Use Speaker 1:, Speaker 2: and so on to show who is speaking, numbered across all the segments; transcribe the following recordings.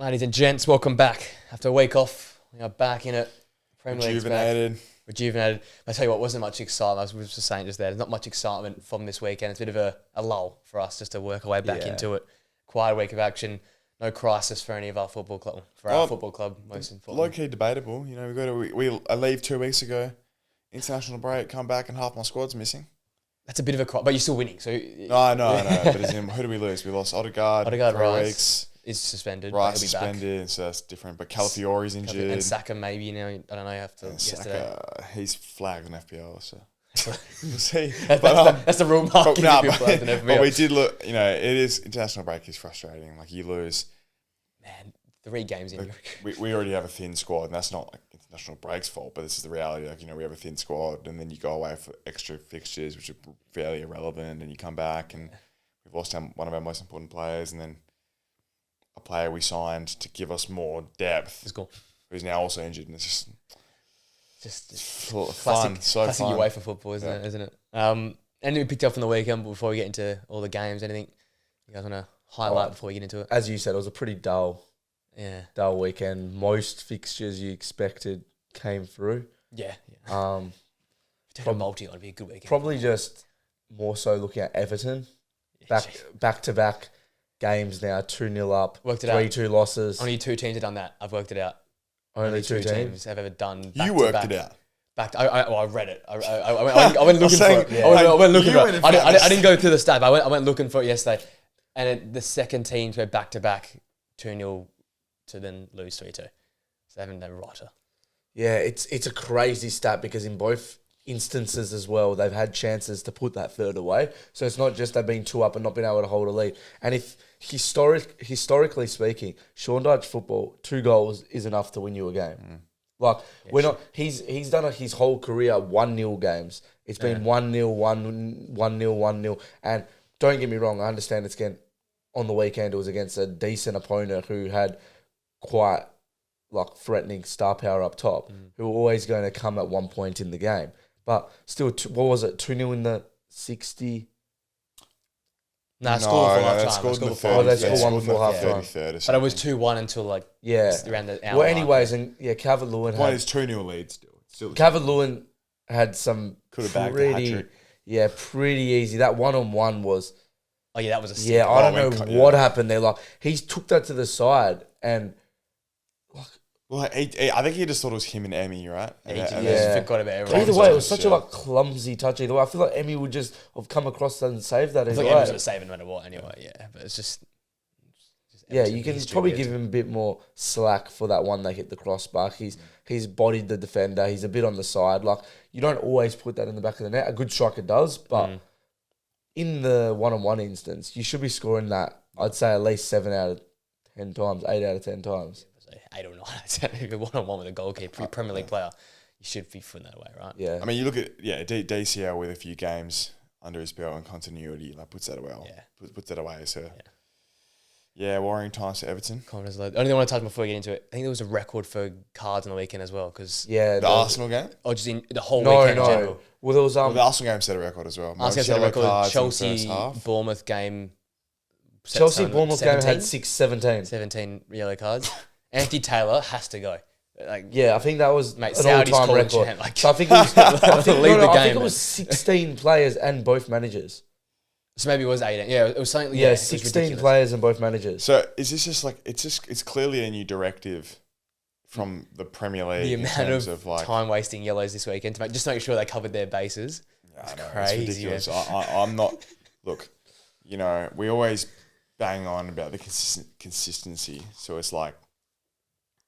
Speaker 1: Ladies and gents, welcome back. After a week off, we are back in it. Premier League's back. Rejuvenated. I tell you what, wasn't much excitement. I was just saying just there, there's not much excitement from this weekend. It's a bit of a lull for us just to work our way back into it. Quiet week of action. No crisis for any of our football club. Our football club, most importantly.
Speaker 2: Low-key debatable. You know, I leave 2 weeks ago. International break, come back and half my squad's missing.
Speaker 1: That's a bit of a but you're still winning. So
Speaker 2: No. But as in, who do we lose? We lost Odegaard 3 weeks.
Speaker 1: Is suspended.
Speaker 2: Rice suspended, so that's different. But Calafiori's injured.
Speaker 1: And Saka maybe, I don't know, you have to yesterday.
Speaker 2: He's flagged on FPL, so we'll see.
Speaker 1: That's the rule mark.
Speaker 2: But we did look, international break is frustrating. Like you lose.
Speaker 1: Man, 3 games in.
Speaker 2: We already have a thin squad, and that's not like international break's fault, but this is the reality. Like, we have a thin squad, and then you go away for extra fixtures, which are fairly irrelevant, and you come back, and we've lost one of our most important players, and then a player we signed to give us more depth, who's now also injured, and it's just fun,
Speaker 1: classic UEFA football, isn't it? Anything we picked up from the weekend before we get into all the games? Anything you guys want to highlight before we get into it?
Speaker 3: As you said, it was a pretty dull weekend. Most fixtures you expected came through.
Speaker 1: Yeah. From multi, it'd be a good weekend.
Speaker 3: Probably just more so looking at Everton, back to back games now, 2-0 up, 3-2 losses.
Speaker 1: Only 2 teams have done that. I've worked it out.
Speaker 3: Only 2 teams
Speaker 1: have ever done.
Speaker 2: You worked it out.
Speaker 1: I read it. I went looking for it. I went looking for it. I didn't go through the stat. I went looking for it yesterday, and the second teams were back to back 2-0 to then lose 3-2. So they haven't done rotter.
Speaker 3: Yeah, it's a crazy stat because in both instances as well, they've had chances to put that third away. So it's not just they've been 2 up and not been able to hold a lead. And if historically speaking, Sean Dyche football, 2 goals is enough to win you a game. We're not. He's done his whole career 1-0 games. It's been 1-0, 1-0, 1-0, and don't get me wrong. I understand it's again on the weekend. It was against a decent opponent who had quite threatening star power up top, who were always going to come at one point in the game. But still, what was it? 2-0 in the 60.
Speaker 1: Nah, scored for half time.
Speaker 3: They scored one before half time.
Speaker 1: But it was 2-1 until around the hour.
Speaker 3: Well, anyways, and Calvert-Lewin
Speaker 2: had 2-0 lead still.
Speaker 3: Calvert-Lewin had some
Speaker 2: could have bagged a hat-trick.
Speaker 3: Yeah, pretty easy. That 1-on-1 was.
Speaker 1: Oh yeah, that was a sick.
Speaker 3: Yeah, I don't know what happened there. He took that to the side and.
Speaker 2: Well, I think he just thought it was him and Emmy, right?
Speaker 1: He just forgot about everyone.
Speaker 3: Either way, it was such a clumsy touch. Either way, I feel like Emmy would just have come across and saved that.
Speaker 1: I feel like Emmy's going to save it no matter what anyway, but it's just
Speaker 3: you can probably give him a bit more slack for that one they hit the crossbar. He's bodied the defender. He's a bit on the side. You don't always put that in the back of the net. A good striker does, but in the 1-on-1 instance, you should be scoring that, I'd say at least 7 out of 10 times, 8 out of 10 times.
Speaker 1: 8 or 9. If you're 1-on-1 with a goalkeeper, Premier League player, you should be putting that away, right?
Speaker 3: Yeah.
Speaker 2: I mean, you look at DCL with a few games under his belt and continuity, puts that away. Puts that away. So, worrying times for Everton.
Speaker 1: Confidence low. The only thing I want to touch before we get into it, I think there was a record for cards on the weekend as well.
Speaker 2: The Arsenal game?
Speaker 1: Or just in the whole weekend in general.
Speaker 3: Well, there was
Speaker 2: the Arsenal game set a record as well.
Speaker 1: Arsenal set a record. Chelsea Bournemouth game.
Speaker 3: Chelsea Bournemouth game had 17
Speaker 1: yellow cards. Anthony Taylor has to go.
Speaker 3: I think that was an
Speaker 1: Saudi's
Speaker 3: all-time record. So I think it was 16 players and both managers.
Speaker 1: So maybe it was 18. Yeah, it was something.
Speaker 3: 16 players and both managers.
Speaker 2: So is this just it's clearly a new directive from the Premier League.
Speaker 1: The amount of time wasting yellows this weekend to make sure they covered their bases. It's crazy.
Speaker 2: It's ridiculous. I'm not. Look, we always bang on about the consistency. So it's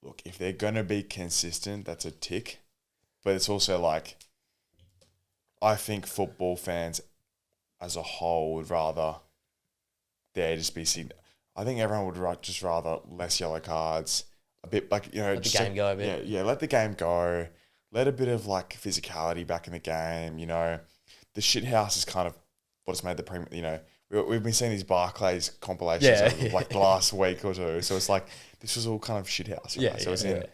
Speaker 2: look, if they're going to be consistent, that's a tick. But it's also I think football fans as a whole would rather there just be seen. I think everyone would just rather less yellow cards, a bit let the
Speaker 1: game go a bit.
Speaker 2: Yeah, let the game go. Let a bit of physicality back in the game. The shit house is kind of what's made the Premier. We've been seeing these Barclays compilations of the last week or two. So it's this was all kind of shithouse. Right?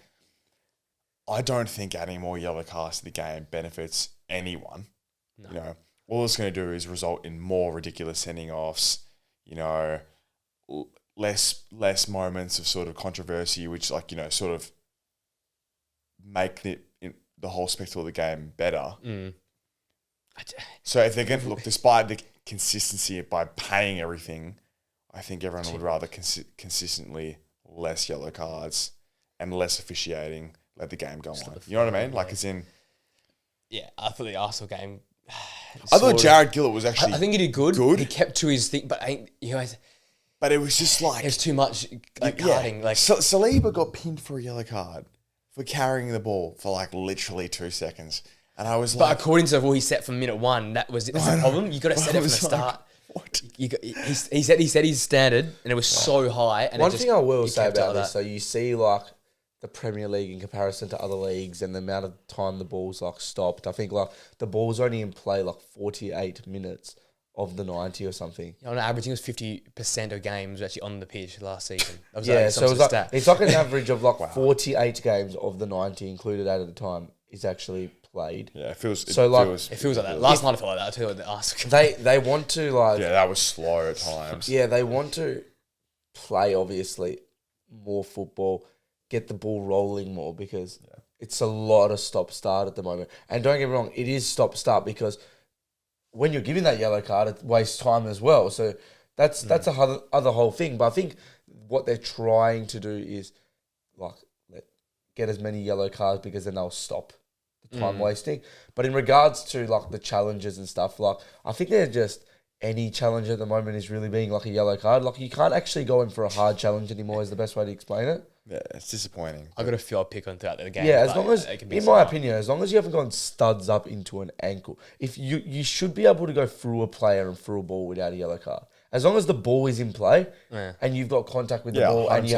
Speaker 2: I don't think adding more yellow cards to the game benefits anyone. No. All it's going to do is result in more ridiculous sending offs. less moments of sort of controversy, which like, you know, sort of make the whole spectacle of the game better. So if they're going to look, despite the consistency by paying everything, I think everyone would rather consistently less yellow cards and less officiating, let the game go on. You know what I mean? Like, as in...
Speaker 1: Yeah, I thought the Arsenal game...
Speaker 2: I thought Jared Gillett was actually...
Speaker 1: I think he did good. He kept to his thing, but
Speaker 2: but it was just like...
Speaker 1: There's too much carding. Like
Speaker 2: Saliba got pinned for a yellow card for carrying the ball for like literally 2 seconds. And I was
Speaker 1: But according to the rule he set from minute 1, that's the problem. You got to set it from the start.
Speaker 2: What?
Speaker 1: He said his standard, and it was so high. And
Speaker 3: one thing I will say about this, so you see like the Premier League in comparison to other leagues and the amount of time the ball's like stopped. I think like the ball's only in play like 48 minutes of the 90 or something.
Speaker 1: On average, it was 50% of games actually on the pitch last season. That was
Speaker 3: so it was like, it's like an average of like 48 games of the 90 included at a time is actually played.
Speaker 2: Yeah, it feels like
Speaker 1: that. Last night I felt like that too.
Speaker 3: They want to like...
Speaker 2: Yeah, that was slow at times.
Speaker 3: Yeah, they want to play, obviously, more football, get the ball rolling more because it's a lot of stop-start at the moment. And don't get me wrong, it is stop-start because when you're giving that yellow card, it wastes time as well. So that's a other whole thing. But I think what they're trying to do is like get as many yellow cards because then they'll stop the time wasting. But in regards to like the challenges and stuff, like I think they're just any challenge at the moment is really being like a yellow card. Like you can't actually go in for a hard challenge anymore is the best way to explain it.
Speaker 2: Yeah, it's disappointing.
Speaker 1: I got a few I'll pick on throughout the game.
Speaker 3: Yeah, as long as, in my opinion, as long as you haven't gone studs up into an ankle, if you should be able to go through a player and through a ball without a yellow card. As long as the ball is in play and you've got contact with the ball and you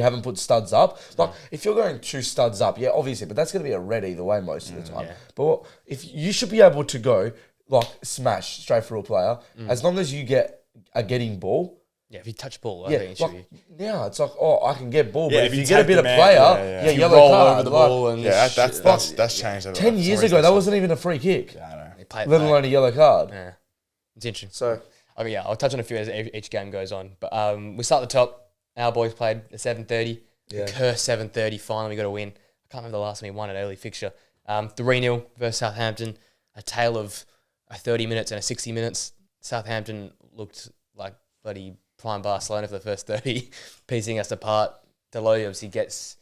Speaker 3: haven't put studs up. Like if you're going 2 studs up, obviously, but that's going to be a red either way most of the time. Yeah. But if you should be able to go like smash straight through a player as long as you are getting ball.
Speaker 1: Yeah, if you touch ball, I think it should be.
Speaker 3: Now it's like, I can get ball, but if you get a bit of player, yellow card
Speaker 1: over the ball and
Speaker 2: that's changed.
Speaker 3: 10 years ago, that wasn't even a free kick.
Speaker 2: Yeah, I know.
Speaker 3: Let alone a yellow card.
Speaker 1: Yeah, it's interesting.
Speaker 3: So,
Speaker 1: I'll touch on a few as each game goes on. But we start at the top. Our boys played at 7:30. Yeah. Cursed 7:30. Finally, we got a win. I can't remember the last time we won an early fixture. 3-0 versus Southampton. A tale of a 30 minutes and a 60 minutes. Southampton looked like bloody prime Barcelona for the first 30, piecing us apart. Deloy obviously gives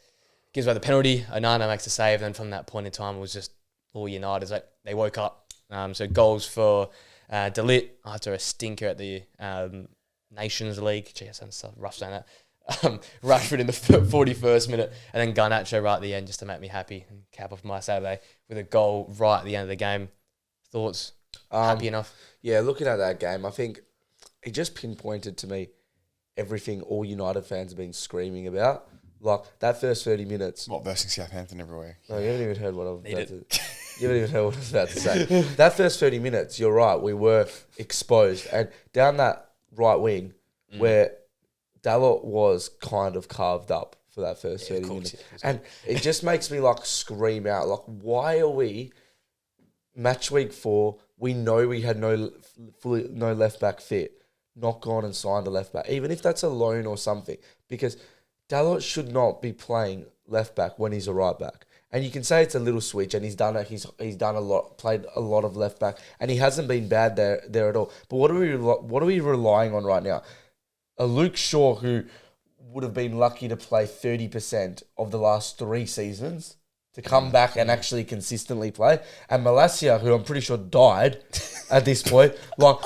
Speaker 1: away the penalty. Onana makes a save. And then from that point in time, it was just all United. Like they woke up. So goals for De Ligt after a stinker at the Nations League. Gee, that sounds so rough saying that. Rashford in the 41st minute, and then Garnacho right at the end just to make me happy and cap off my Saturday with a goal right at the end of the game. Thoughts? Happy enough?
Speaker 3: Yeah, looking at that game, I think it just pinpointed to me everything all United fans have been screaming about. Like that first 30 minutes.
Speaker 2: What, versing Southampton everywhere?
Speaker 3: No, you haven't even heard what I was about to say. You haven't even heard what I was about to say. That first 30 minutes, you're right, we were exposed. And down that right wing where Dalot was kind of carved up for that first 30 minutes. And it just makes me like scream out, like, why are we match week 4, we know we had no left back fit, not gone and signed a left back, even if that's a loan or something, because Dalot should not be playing left back when he's a right back. And you can say it's a little switch, and he's done a lot, played a lot of left back, and he hasn't been bad there at all. But what are we relying on right now? A Luke Shaw who would have been lucky to play 30% of the last 3 seasons to come back and actually consistently play, and Malacia, who I'm pretty sure died at this point. Like,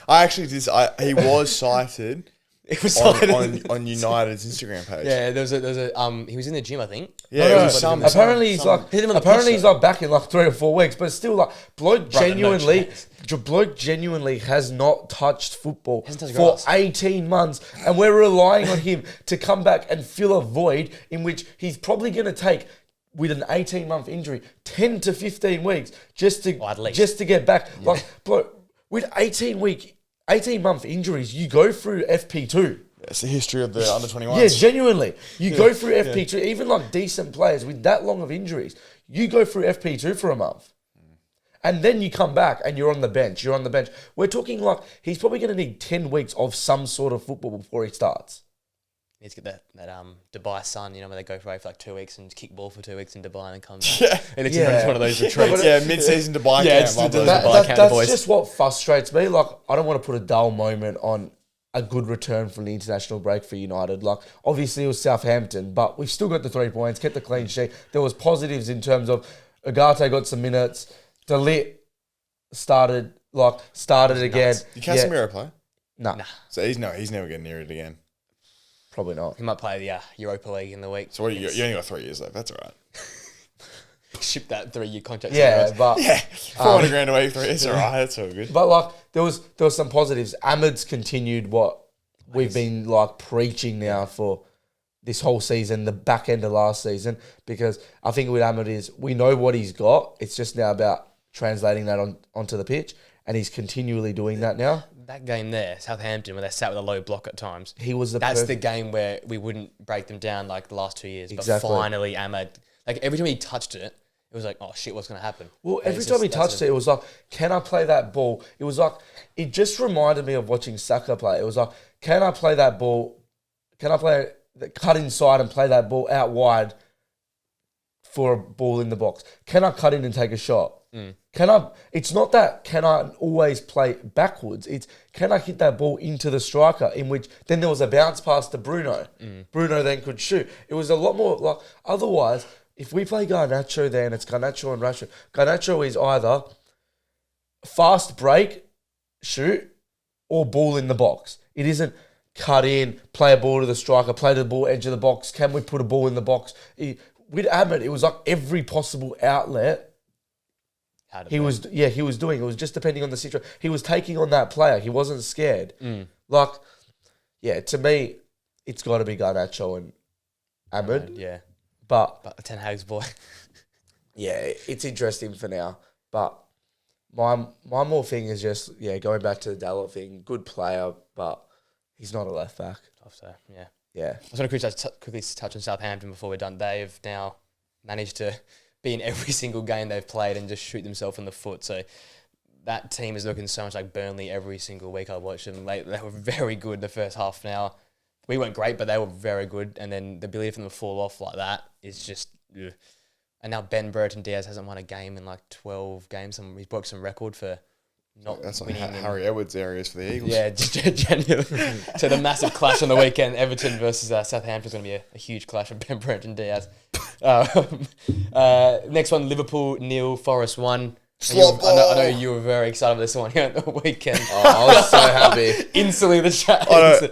Speaker 2: he was cited.
Speaker 1: It was
Speaker 2: on United's Instagram page.
Speaker 1: Yeah, there was a he was in the gym, I think.
Speaker 2: Yeah,
Speaker 3: apparently he's like back in like 3 or 4 weeks, but still like bloke genuinely has not touched football for 18 months, and we're relying on him to come back and fill a void in which he's probably going to take, with an 18-month injury, 10 to 15 weeks just to get back. Yeah. Like, bro, with 18-month injuries, you go through FP2.
Speaker 2: It's the history of the under-21s.
Speaker 3: Yeah, genuinely. You go through FP2. Even like decent players with that long of injuries, you go through FP2 for a month. And then you come back and you're on the bench. We're talking like he's probably going to need 10 weeks of some sort of football before he starts.
Speaker 1: He needs to get that Dubai Sun, where they go away for like 2 weeks and kick ball for 2 weeks in Dubai and then come back.
Speaker 2: Yeah.
Speaker 1: And it's one of those retreats.
Speaker 2: Mid-season Dubai camp.
Speaker 3: That's just what frustrates me. Like, I don't want to put a dull moment on a good return from the international break for United. Like, obviously it was Southampton, but we've still got the 3 points, kept the clean sheet. There was positives in terms of Ugarte got some minutes. De Ligt started again.
Speaker 2: Did Casemiro play?
Speaker 3: Nah.
Speaker 2: So he's never getting near it again.
Speaker 3: Probably not.
Speaker 1: He might play the Europa League in the week.
Speaker 2: So you only got 3 years left. That's all right.
Speaker 1: Ship that 3-year contract.
Speaker 3: Yeah, but
Speaker 2: 400 grand a week, 3 years. All right, that's all good.
Speaker 3: But like there was some positives. Ahmed's continued what we've been like preaching now for this whole season, the back end of last season, because I think with Ahmed is we know what he's got. It's just now about translating that onto the pitch, and he's continually doing that now.
Speaker 1: That game there, Southampton, where they sat with a low block at times.
Speaker 3: That's
Speaker 1: the game where we wouldn't break them down like the last 2 years.
Speaker 3: Exactly.
Speaker 1: But finally, Ahmed, like every time he touched it, it was like, oh shit, what's going to happen?
Speaker 3: Well, every time he touched it, it was like, can I play that ball? It was like, it just reminded me of watching Saka play. It was like, can I play that ball? Can I play cut inside and play that ball out wide for a ball in the box? Can I cut in and take a shot? It's not that can I always play backwards. It's can I hit that ball into the striker, in which then there was a bounce pass to Bruno. Bruno then could shoot. It was a lot more like, otherwise, if we play Garnacho there and it's Garnacho and Rashford, Garnacho is either fast break, shoot, or ball in the box. It isn't cut in, play a ball to the striker, play to the ball edge of the box. Can we put a ball in the box? With Ahmed, it was like every possible outlet. He was doing. It was just depending on the situation. He was taking on that player. He wasn't scared. Like, yeah, to me, it's got to be Garnacho and Ahmed.
Speaker 1: Yeah.
Speaker 3: But
Speaker 1: Ten Hag's boy.
Speaker 3: Yeah, it's interesting for now. But my more thing is just, going back to the Dalot thing. Good player, but he's not a left back.
Speaker 1: So, yeah.
Speaker 3: Yeah.
Speaker 1: I just want to quickly touch on Southampton before we're done. They've now managed to be in every single game they've played and just shoot themselves in the foot. So that team is looking so much like Burnley every single week I watch them. They were very good the first half an hour. We weren't great, but they were very good. And then the ability for them to fall off like that is just... Ugh. And now Ben Brereton Diaz hasn't won a game in like 12 games. He's broke some record for not
Speaker 2: That's
Speaker 1: winning.
Speaker 2: like Harry Edwards areas for the Eagles.
Speaker 1: Yeah, genuinely. So the massive clash on the weekend, Everton versus Southampton, is going to be a huge clash of Ben Brereton Diaz. Next one, Liverpool 0, Forest 1. I know you were very excited about this one here at the weekend.
Speaker 3: I was so happy.
Speaker 1: Instantly the chat.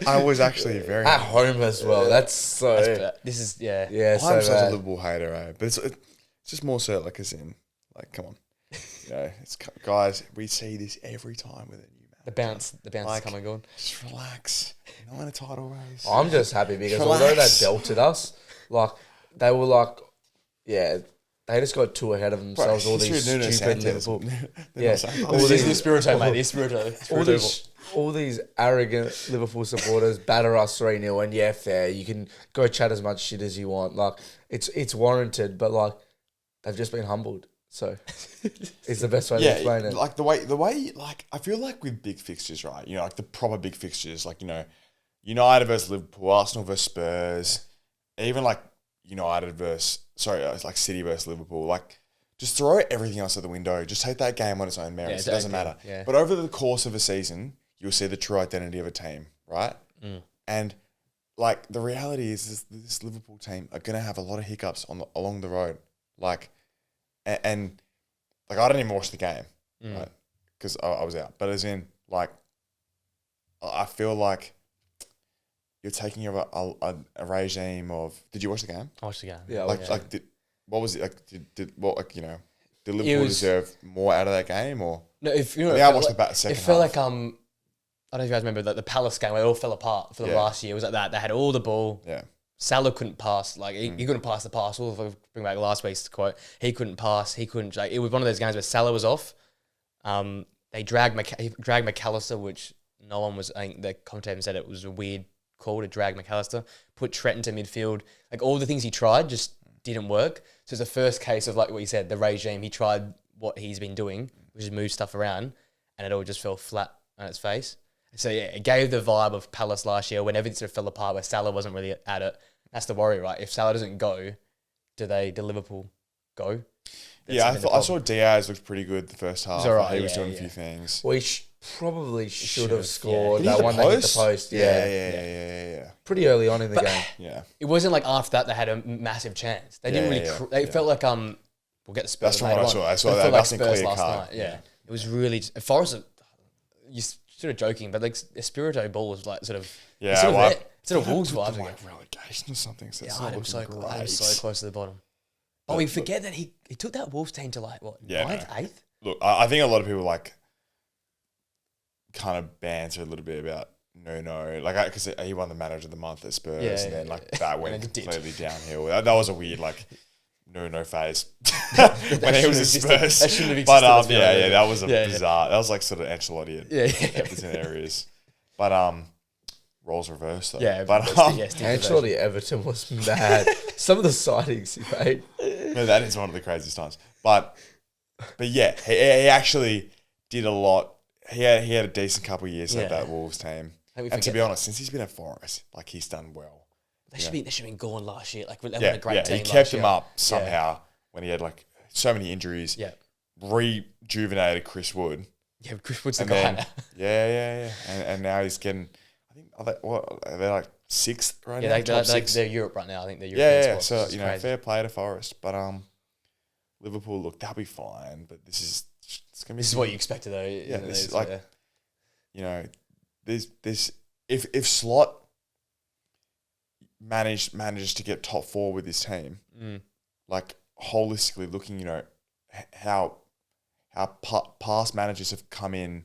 Speaker 2: I was actually very
Speaker 3: at home as well. That's so...
Speaker 1: This is,
Speaker 3: Yeah,
Speaker 2: I'm such a Liverpool hater, but it's just more so like as in, like, come on. It's guys, we see this every time with a new match.
Speaker 1: The bounce is coming and going.
Speaker 2: Just relax. You're not in a title race.
Speaker 3: I'm just happy because although they belted us, like, they were like, they just got too ahead of themselves. All these stupid Liverpool.
Speaker 1: All these Espirito, mate. Espirito.
Speaker 3: All these arrogant Liverpool supporters batter us 3-0 and fair. You can go chat as much shit as you want. Like, it's warranted, but like, they've just been humbled. So it's the best way to explain it.
Speaker 2: Like the way, like, I feel like with big fixtures, right? Like the proper big fixtures, like, United versus Liverpool, Arsenal versus Spurs, even like like City versus Liverpool, like, just throw everything else out the window. Just take that game on its own merits. It doesn't matter.
Speaker 1: Yeah.
Speaker 2: But over the course of a season, you'll see the true identity of a team, right? And like the reality is this Liverpool team are going to have a lot of hiccups along the road. Like, and like, I didn't even watch the game, right? Because I was out. But as in, like, I feel like you're taking a regime of... Did you watch the game?
Speaker 1: I watched the game.
Speaker 3: Yeah.
Speaker 2: What was it like? Did Liverpool deserve more out of that game, or
Speaker 1: no? If you
Speaker 2: I watched the second
Speaker 1: it felt
Speaker 2: half.
Speaker 1: like I don't know if you guys remember the Palace game where it all fell apart for the last year. It was like that. They had all the ball.
Speaker 2: Yeah.
Speaker 1: Salah couldn't pass. Like he couldn't pass the pass. We'll bring back last week's quote. He couldn't pass. He couldn't. Like, it was one of those games where Salah was off. They dragged McAllister, which no one was. I think the commentator said it was a weird call to drag McAllister. Put Trent into midfield. Like, all the things he tried just didn't work. So it's the first case of, like what you said, the regime. He tried what he's been doing, We just moved stuff around, and it all just fell flat on its face. So yeah, it gave the vibe of Palace last year when everything sort of fell apart, where Salah wasn't really at it. That's the worry, right? If Salah doesn't go, do Liverpool go? That's
Speaker 2: I saw Diaz looked pretty good the first half.
Speaker 1: Right,
Speaker 2: he was doing a few things.
Speaker 3: We probably should have scored
Speaker 2: Did he
Speaker 3: that
Speaker 2: hit
Speaker 3: one
Speaker 2: the
Speaker 3: that hit the
Speaker 2: post?
Speaker 3: post.
Speaker 2: Yeah.
Speaker 3: Pretty early on in the game.
Speaker 2: Yeah.
Speaker 1: It wasn't like after that they had a massive chance. They didn't really. They felt like we'll get the Spurs.
Speaker 2: That's from what I saw. I saw
Speaker 1: It
Speaker 2: that.
Speaker 1: felt like
Speaker 2: Nothing
Speaker 1: Spurs
Speaker 2: clear
Speaker 1: last
Speaker 2: cut.
Speaker 1: night. Yeah. It was really Forest. You're sort of joking, but like Espirito ball was like sort of sort of Wolves vibes again.
Speaker 2: Like relegation or something. So
Speaker 1: Yeah, I was so close to the bottom. But we forget that he took that Wolves team to like what 9th, 8th.
Speaker 2: Look, I think a lot of people like kind of banter a little bit about no, like because he won the Manager of the Month at Spurs, and then like that went completely downhill. That was a weird like no phase when he was at Spurs.
Speaker 1: That shouldn't have existed.
Speaker 2: But that was bizarre. That was like sort of Ancelotti
Speaker 1: Yeah.
Speaker 2: in areas. But roles reversed though.
Speaker 1: Yeah,
Speaker 2: but
Speaker 3: Ancelotti Everton was mad. Some of the sightings he made.
Speaker 2: No, that is one of the craziest times. But yeah, he actually did a lot. He had a decent couple of years at that Wolves team. And to be honest, since he's been at Forest, like he's done well.
Speaker 1: They should have been gone last year. Like they won a great
Speaker 2: yeah,
Speaker 1: team.
Speaker 2: he kept them up somehow when he had like so many injuries.
Speaker 1: Yeah,
Speaker 2: rejuvenated Chris Wood.
Speaker 1: Yeah, Chris Wood's the guy.
Speaker 2: Yeah. And now he's getting. I think they're like 6th right now.
Speaker 1: They're Europe right now. I think they're European
Speaker 2: squad,
Speaker 1: So
Speaker 2: crazy. Fair play to Forest, but Liverpool look they'll be fine. But it's gonna be.
Speaker 1: This is what you expected though.
Speaker 2: Yeah, this is like there's if Slot manages to get top 4 with his team, like holistically looking, how past managers have come in,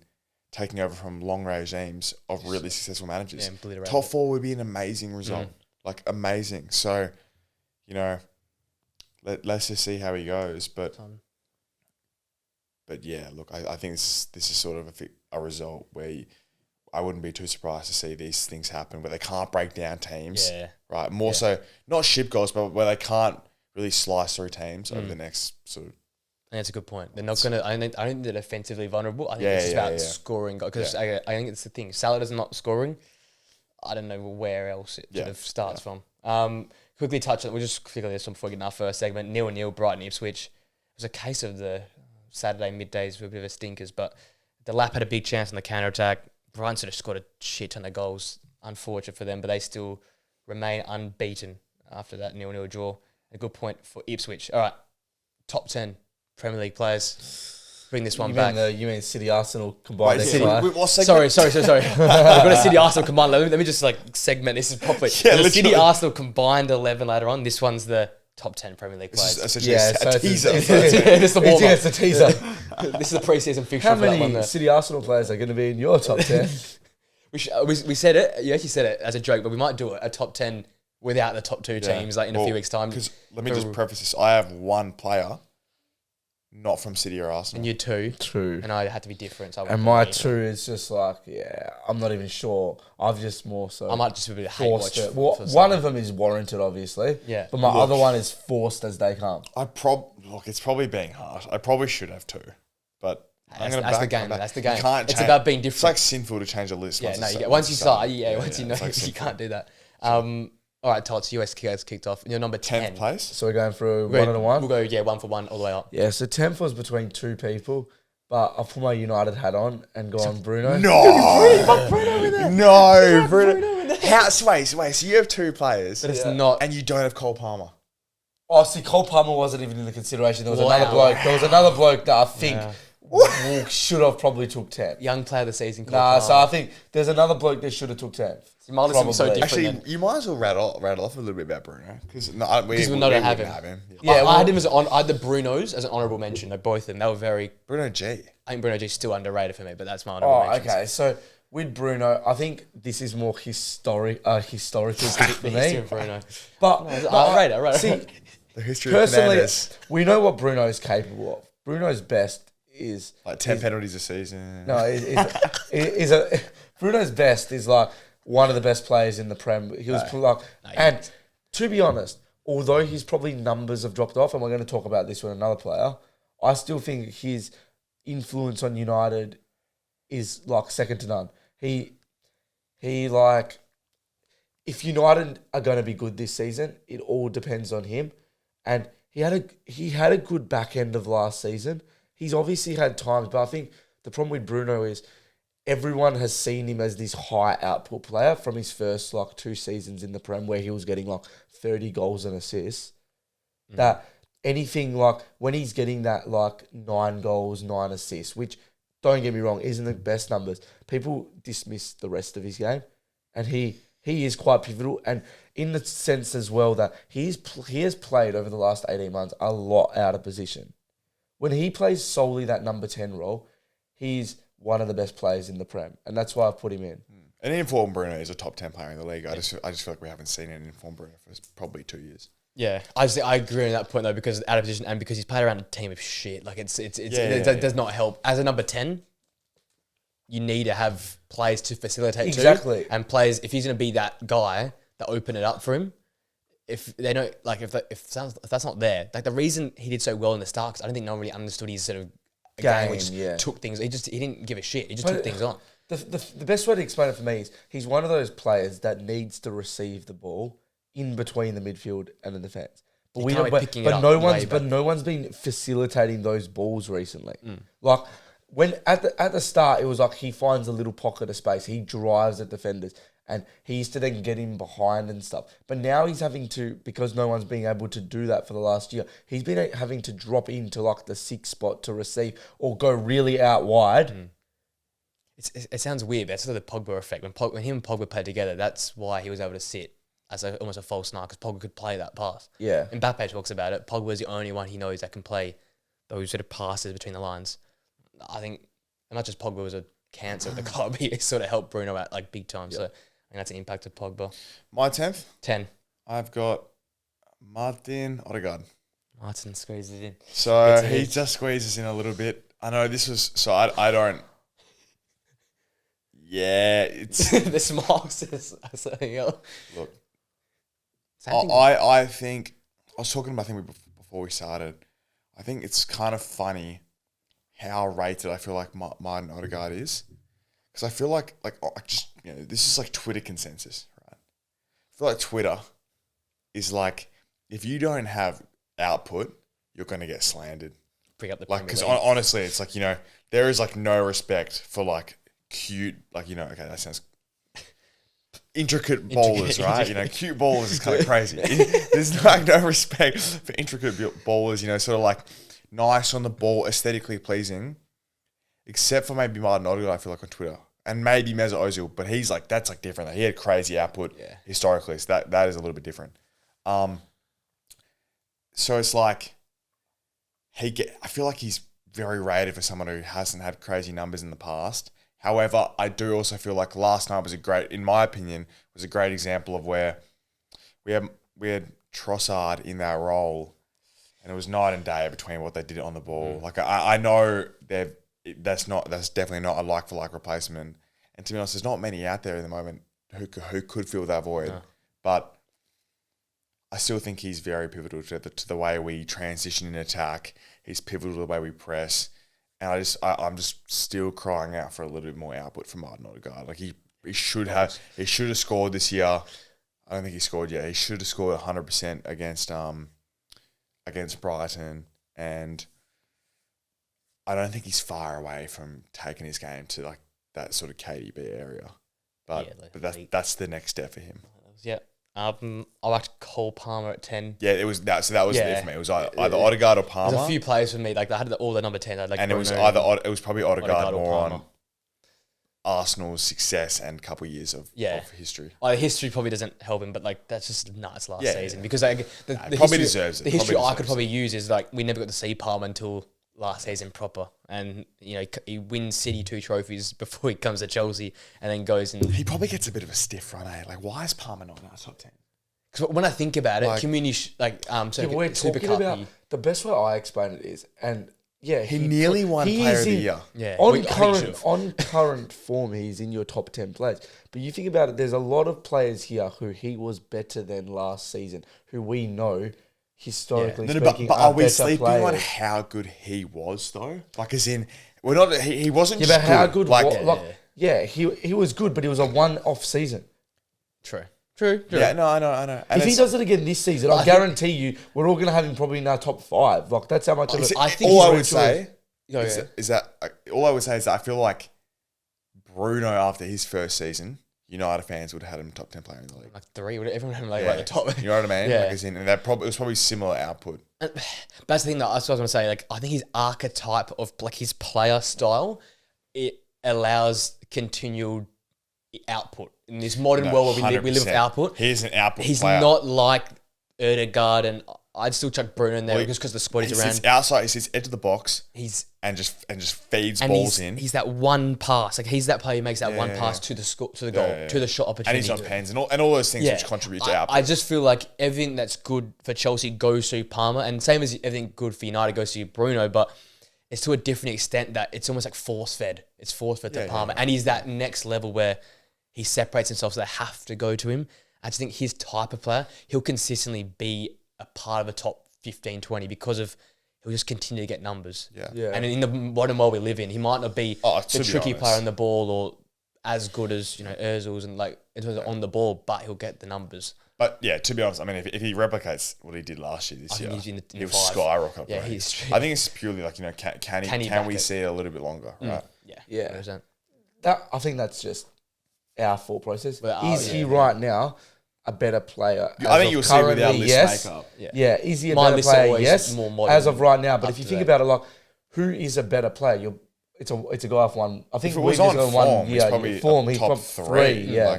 Speaker 2: taking over from long regimes of really successful managers.
Speaker 1: Yeah,
Speaker 2: top 4 would be an amazing result, like amazing. So, let's just see how he goes. But yeah, look, I think this is sort of a result where I wouldn't be too surprised to see these things happen where they can't break down teams.
Speaker 1: Yeah.
Speaker 2: Right. More so, not ship goals, but where they can't really slice through teams over the next sort of.
Speaker 1: I think that's a good point. They're not going to. I don't think they're defensively vulnerable. I think it's about scoring. Because I think it's the thing. Salah is not scoring. I don't know where else it sort of starts from. Quickly touch on. We'll just figure this one before we get in our first segment. 0-0 Brighton Ipswich. It was a case of the Saturday middays were a bit of a stinkers, but the Lap had a big chance on the counter attack. Brighton sort of scored a shit ton of goals. Unfortunate for them, but they still remain unbeaten after that 0-0 draw. A good point for Ipswich. All right, top 10 Premier League players. Bring this one back.
Speaker 3: You mean City Arsenal combined?
Speaker 1: Sorry. I've got a City Arsenal combined. Let me just like segment this properly. The City Arsenal combined 11 later on. This one's the top 10 Premier League players.
Speaker 2: This is essentially a teaser.
Speaker 3: This is the warm-up. It's a teaser.
Speaker 1: This is the pre-season fixture.
Speaker 3: How many City Arsenal players are going to be in your top 10?
Speaker 1: we said it. You actually said it as a joke, but we might do a top 10 without the top 2 teams like in a few weeks' time.
Speaker 2: Because let me just preface this. I have one player, not from City or Arsenal.
Speaker 1: And you 2.
Speaker 3: True.
Speaker 1: And I had to be different. So
Speaker 3: and my 2 is just like, I'm not even sure. I've just more so.
Speaker 1: I might just be a hate watch.
Speaker 3: One of them is warranted, obviously.
Speaker 1: Yeah.
Speaker 3: But my other one is forced as they come.
Speaker 2: Look, it's probably being harsh. I probably should have 2. But
Speaker 1: that's the game. That's the game.
Speaker 2: It's
Speaker 1: about being different.
Speaker 2: It's like sinful to change a list.
Speaker 1: Once you start, once you know, you can't do that. All right, Tots, US kicked off. You're number 10.
Speaker 2: 10th place.
Speaker 3: So we're going through 1 and 1?
Speaker 1: We'll go, 1 for 1 all the way up.
Speaker 3: Yeah, so 10th was between 2 people, but I put my United hat on and gone Bruno.
Speaker 2: No, Bruno. Wait, so you have 2 players.
Speaker 1: But it's not.
Speaker 2: And you don't have Cole Palmer.
Speaker 3: Oh, see, Cole Palmer wasn't even in the consideration. There was another bloke that I think should have probably took 10.
Speaker 1: Young player of the season. Palmer.
Speaker 3: So I think there's another bloke that should have took 10.
Speaker 1: So different.
Speaker 2: Actually, you might as well rattle off a little bit about Bruno because we
Speaker 1: don't have him.
Speaker 3: Yeah,
Speaker 1: I had him I had the Brunos as an honourable mention. Both of them. They were very.
Speaker 2: Bruno G.
Speaker 1: I think Bruno G is still underrated for me, but that's my honourable mention.
Speaker 3: Okay. So with Bruno, I think this is more historical for me.
Speaker 1: Bruno.
Speaker 3: But
Speaker 1: I rate it.
Speaker 3: See,
Speaker 2: the history
Speaker 3: personally,
Speaker 2: of Fernandes.
Speaker 3: We know what Bruno is capable of. Bruno's best is
Speaker 2: like 10 penalties a season.
Speaker 3: No, Bruno's best is like one of the best players in the Prem. He was and to be honest, although his probably numbers have dropped off, and we're going to talk about this with another player, I still think his influence on United is like second to none. He like, if United are going to be good this season, it all depends on him. And he had a good back end of last season. He's obviously had times, but I think the problem with Bruno is everyone has seen him as this high output player from his first like 2 seasons in the Prem, where he was getting like 30 goals and assists. That anything like when he's getting that like 9 goals, 9 assists, which, don't get me wrong, isn't the best numbers. People dismiss the rest of his game, and he is quite pivotal, and in the sense as well that he has played over the last 18 months a lot out of position. When he plays solely that number 10 role, he's one of the best players in the Prem, and that's why I've put him in.
Speaker 2: An informed Bruno is a top 10 player in the league. I just feel like we haven't seen an informed Bruno for probably 2 years.
Speaker 1: Yeah, I agree on that point though, because out of position and because he's played around a team of shit. Like it does not help. As a number 10, you need to have players to facilitate
Speaker 3: Exactly.
Speaker 1: and players, if he's going to be that guy that open it up for him, if they don't, like if that's not there, like the reason he did so well in the start, because I don't think no one really understood his sort of game, which took things. He didn't give a shit. He just took things on.
Speaker 3: The best way to explain it for me is he's one of those players that needs to receive the ball in between the midfield and the defense. But no one's been facilitating those balls recently. Like when at the start, it was like he finds a little pocket of space, he drives at defenders, and he used to then get in behind and stuff. But now he's having to, because no one's been able to do that for the last year, he's been having to drop into like the 6th spot to receive or go really out wide.
Speaker 1: It sounds weird, but it's sort of the Pogba effect. When him and Pogba played together, that's why he was able to sit as almost a false nine, because Pogba could play that pass.
Speaker 3: Yeah.
Speaker 1: Mbappe talks about it. Pogba is the only one he knows that can play those sort of passes between the lines. I think, and not just Pogba was a cancer at the club, he sort of helped Bruno out like big time. Yep. So I think that's an impact of Pogba.
Speaker 2: My 10th?
Speaker 1: 10.
Speaker 2: I've got Martin Odegaard.
Speaker 1: Martin squeezes it in.
Speaker 2: So he just squeezes in a little bit. I know this was, so I don't. Yeah, it's
Speaker 1: the smile says something else.
Speaker 2: Look, I think I was talking about before we started. I think it's kind of funny how rated I feel like Martin Odegaard is, because I feel like just this is like Twitter consensus, right? I feel like Twitter is like, if you don't have output, you're going to get slandered.
Speaker 1: Bring up the
Speaker 2: like, because honestly, it's like there is like no respect for like cute, like okay, that sounds intricate bowlers, right? Cute bowlers is kind of crazy. There's like no respect for intricate bowlers, sort of like nice on the ball, aesthetically pleasing, except for maybe Martin Odegaard, I feel like, on Twitter, and maybe Mesut Ozil, but he's like, that's like different. He had crazy output historically, so that is a little bit different. So it's like I feel like he's very rated for someone who hasn't had crazy numbers in the past. However, I do also feel like last night was in my opinion, was a great example of where we had Trossard in that role, and it was night and day between what they did on the ball. Like I know that's definitely not a like for like replacement, and to be honest, there's not many out there at the moment who could fill that void. No. But I still think he's very pivotal to the way we transition in attack. He's pivotal to the way we press. And I'm just still crying out for a little bit more output from Martin Odegaard. Like he should have scored this year. I don't think he scored yet. He should have scored 100% against Brighton, and I don't think he's far away from taking his game to like that sort of KDB area. But that's the next step for him.
Speaker 1: Yeah. I liked Cole Palmer at 10.
Speaker 2: Yeah, it was that. So that was it for me. It was either Odegaard or Palmer.
Speaker 1: There's a few players for me. Like I had all the number 10. I'd like,
Speaker 2: and
Speaker 1: Bruno,
Speaker 2: it was probably Odegaard more on Arsenal's success and a couple of years of history.
Speaker 1: The history probably doesn't help him, but like that's just nuts last season because like the
Speaker 2: probably deserves it.
Speaker 1: The history I could probably use is like we never got to see Palmer until last season proper, and he wins City 2 trophies before he comes to Chelsea, and then goes and
Speaker 2: he probably gets a bit of a stiff run. Like why is Palmer not in our top 10?
Speaker 1: Because when I think about it, community
Speaker 3: we're talking about the best way I explain it is, and
Speaker 2: he nearly won Player of the Year.
Speaker 1: Yeah,
Speaker 3: on current form, he's in your top 10 players. But you think about it, there's a lot of players here who he was better than last season, who we know historically speaking.
Speaker 2: But are we sleeping on how good he was though? Like as in We're not. He wasn't.
Speaker 3: Yeah,
Speaker 2: just
Speaker 3: but how
Speaker 2: good.
Speaker 3: good? He was good, but it was a one-off season.
Speaker 1: True.
Speaker 2: Yeah, no, I know. And
Speaker 3: If he does it again this season, I guarantee you, we're all going to have him probably in our top 5. Like, that's how much of it.
Speaker 1: I think
Speaker 2: all I would say
Speaker 1: is
Speaker 2: that I feel like Bruno, after his first season, United fans would have had him top 10 player in the league.
Speaker 1: like 3. Everyone had him like at the top.
Speaker 2: You know what I mean?
Speaker 1: Yeah.
Speaker 2: Like, as in, and it was probably similar output.
Speaker 1: But that's the thing that I was going to say. Like, I think his archetype of like his player style, it allows continual output in this modern world where we live with output.
Speaker 2: He's an output
Speaker 1: He's
Speaker 2: player.
Speaker 1: not like Erdegaard, and I'd still chuck Bruno in there just because the squad is around.
Speaker 2: He sits outside. He sits edge of the box.
Speaker 1: He's
Speaker 2: and just feeds balls in.
Speaker 1: He's that one pass. Like, he's that player who makes that one pass to the goal, to the shot opportunity.
Speaker 2: And he's on pens and all those things which contribute to output.
Speaker 1: I just feel like everything that's good for Chelsea goes through Palmer, and same as everything good for United goes through Bruno, but it's to a different extent that it's almost like force-fed. It's force-fed to Palmer. And he's that next level where he separates himself, so they have to go to him. I just think his type of player, he'll consistently be a part of a top 15, 20 because of he'll just continue to get numbers.
Speaker 3: Yeah.
Speaker 1: And in the modern world we live in, he might not be the tricky player on the ball or as good as, Ozil's and like in terms of on the ball, but he'll get the numbers.
Speaker 2: But yeah, to be honest, I mean, if he replicates what he did last year, this year, he'll
Speaker 1: 5.
Speaker 2: skyrocket.
Speaker 1: Yeah,
Speaker 2: right?
Speaker 1: I
Speaker 2: think it's purely like, can we see it a little bit longer, right?
Speaker 1: Yeah. 100%.
Speaker 3: I think that's just our thought process.
Speaker 1: Well,
Speaker 3: he right now a better player?
Speaker 2: I think you'll see with our list makeup.
Speaker 3: Yeah, is he a better player? Yes,
Speaker 1: more
Speaker 3: as of right now. But if you think about it, like, who is a better player? It's a guy off one. I think
Speaker 2: if it was on form, he's probably
Speaker 3: He's
Speaker 2: top
Speaker 3: top 3. Yeah,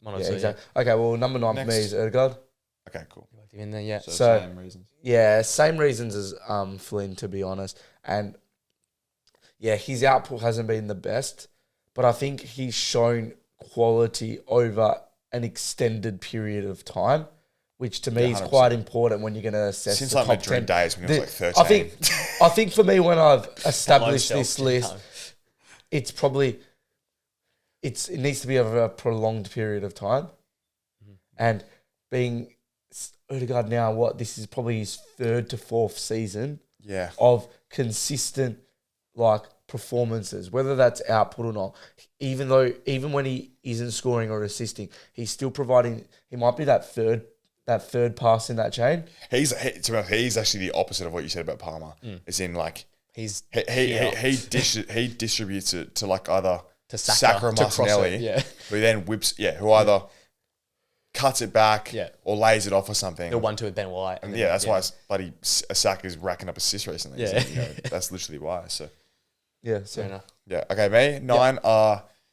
Speaker 1: Exactly.
Speaker 3: Okay, well, number 9 for me is Erdegaard.
Speaker 2: Okay, cool.
Speaker 1: In there, yeah.
Speaker 2: So same reasons.
Speaker 3: Yeah, same reasons as Flynn, to be honest. And yeah, his output hasn't been the best, but I think he's shown quality over an extended period of time, which to me is quite important when you're going to assess
Speaker 2: since
Speaker 3: the
Speaker 2: like
Speaker 3: top
Speaker 2: Madrid
Speaker 3: 10.
Speaker 2: days when he was like 13.
Speaker 3: I think for me, when I've established this list, it's probably it needs to be over a prolonged period of time, and being Odegaard now, this is probably his 3rd to 4th season of consistent performances, whether that's output or not. Even when he isn't scoring or assisting, he's still providing. He might be that third pass in that chain.
Speaker 2: He's actually the opposite of what you said about Palmer. As in, like, he distributes it to like either
Speaker 1: to
Speaker 2: Saka or Martinelli, who then whips, who either cuts it back or lays it off or something.
Speaker 1: The 1-2 with Ben White.
Speaker 2: And that's why bloody Saka's racking up assists recently. Yeah. So, that's literally why. So okay, me 9.